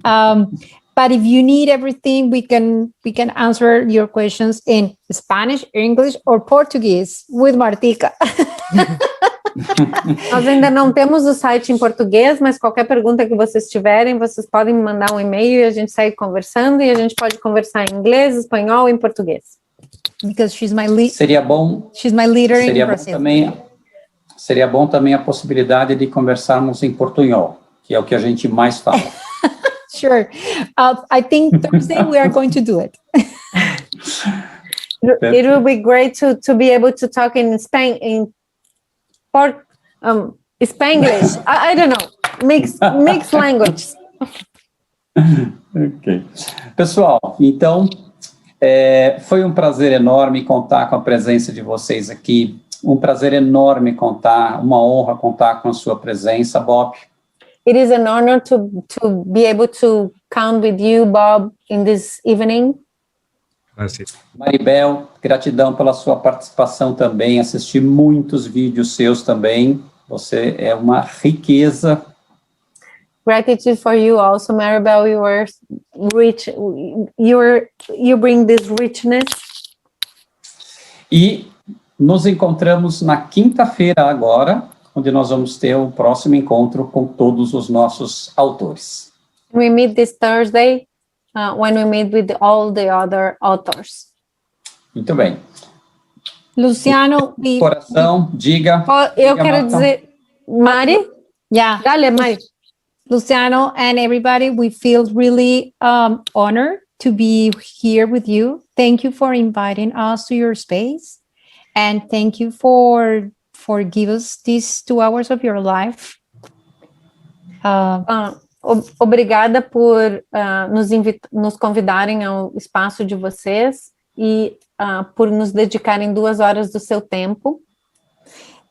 But if you need everything, we can answer your questions in Spanish, English, or Portuguese with Martica. Nós ainda não temos o site em português, mas qualquer pergunta que vocês tiverem, vocês podem me mandar um e-mail e a gente segue conversando e a gente pode conversar em inglês, espanhol e em português. Because she's my lead. Seria bom. She's my leader in Seria bom Brazil. Seria bom também a possibilidade de conversarmos em portunhol, que é o que a gente mais fala. Sure. I think Thursday we are going to do it. It will be great to be able to talk in Spain, Spanglish. I don't know, mixed language. Ok. Pessoal, então, foi um prazer enorme contar com a presença de vocês aqui. Um prazer enorme uma honra contar com a sua presença, Bob. It is an honor to be able to count with you, Bob, in this evening. Maribel, gratidão pela sua participação também. Assisti muitos vídeos seus também. Você é uma riqueza. Gratitude for you also, Maribel. You are rich. You bring this richness. E nos encontramos na quinta-feira agora, onde nós vamos ter o próximo encontro com todos os nossos autores. We meet this Thursday when we meet with all the other authors. Muito bem. Luciano, Coração, diga. Eu quero dizer, Mari? Yeah. Dale, Mari. Luciano and everybody, we feel really honored to be here with you. Thank you for inviting us to your space. And thank you for give us these 2 hours of your life. Obrigada por nos convidarem ao espaço de vocês e por nos dedicarem 2 horas do seu tempo.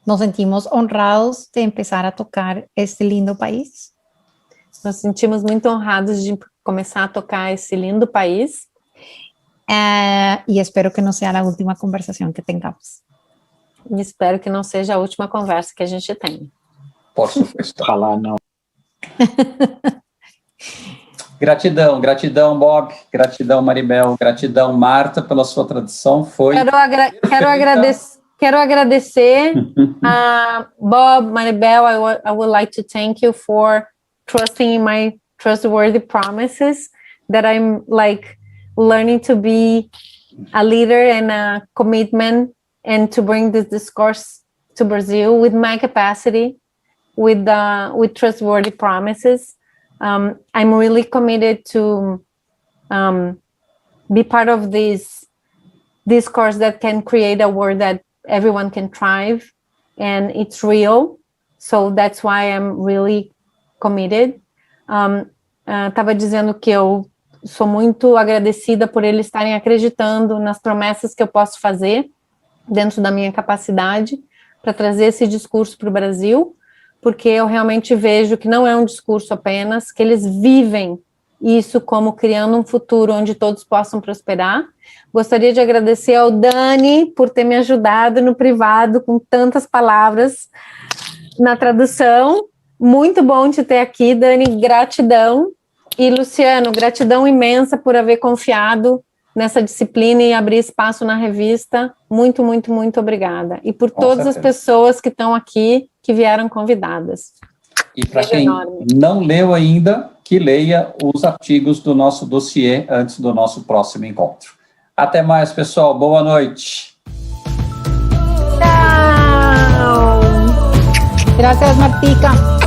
Nos sentimos honrados de empezar a tocar este lindo país. Nos sentimos muito honrados de começar a tocar esse lindo país. E espero que não seja a última conversação que tengamos. E espero que não seja a última conversa que a gente tenha. Por supuesto. Falar não. Gratidão, Bob. Gratidão, Maribel. Gratidão, Marta, pela sua tradução. Quero agradecer Bob, Maribel. I would like to thank you for trusting in my trustworthy promises that I'm learning to be a leader and a commitment and to bring this discourse to Brazil with my capacity, with trustworthy promises. I'm really committed to be part of this discourse that can create a world that everyone can thrive, and it's real. So that's why I'm really committed. Estava dizendo que eu sou muito agradecida por eles estarem acreditando nas promessas que eu posso fazer dentro da minha capacidade para trazer esse discurso para o Brasil, porque eu realmente vejo que não é um discurso apenas, que eles vivem isso como criando um futuro onde todos possam prosperar. Gostaria de agradecer ao Dani por ter me ajudado no privado com tantas palavras na tradução. Muito bom te ter aqui, Dani, gratidão. E Luciano, gratidão imensa por haver confiado nessa disciplina e abrir espaço na revista. Muito, muito, muito obrigada. E por todas as pessoas que estão aqui, que vieram convidadas. E para quem não leu ainda, que leia os artigos do nosso dossiê antes do nosso próximo encontro. Até mais, pessoal. Boa noite. Tchau. Gracias, Martica.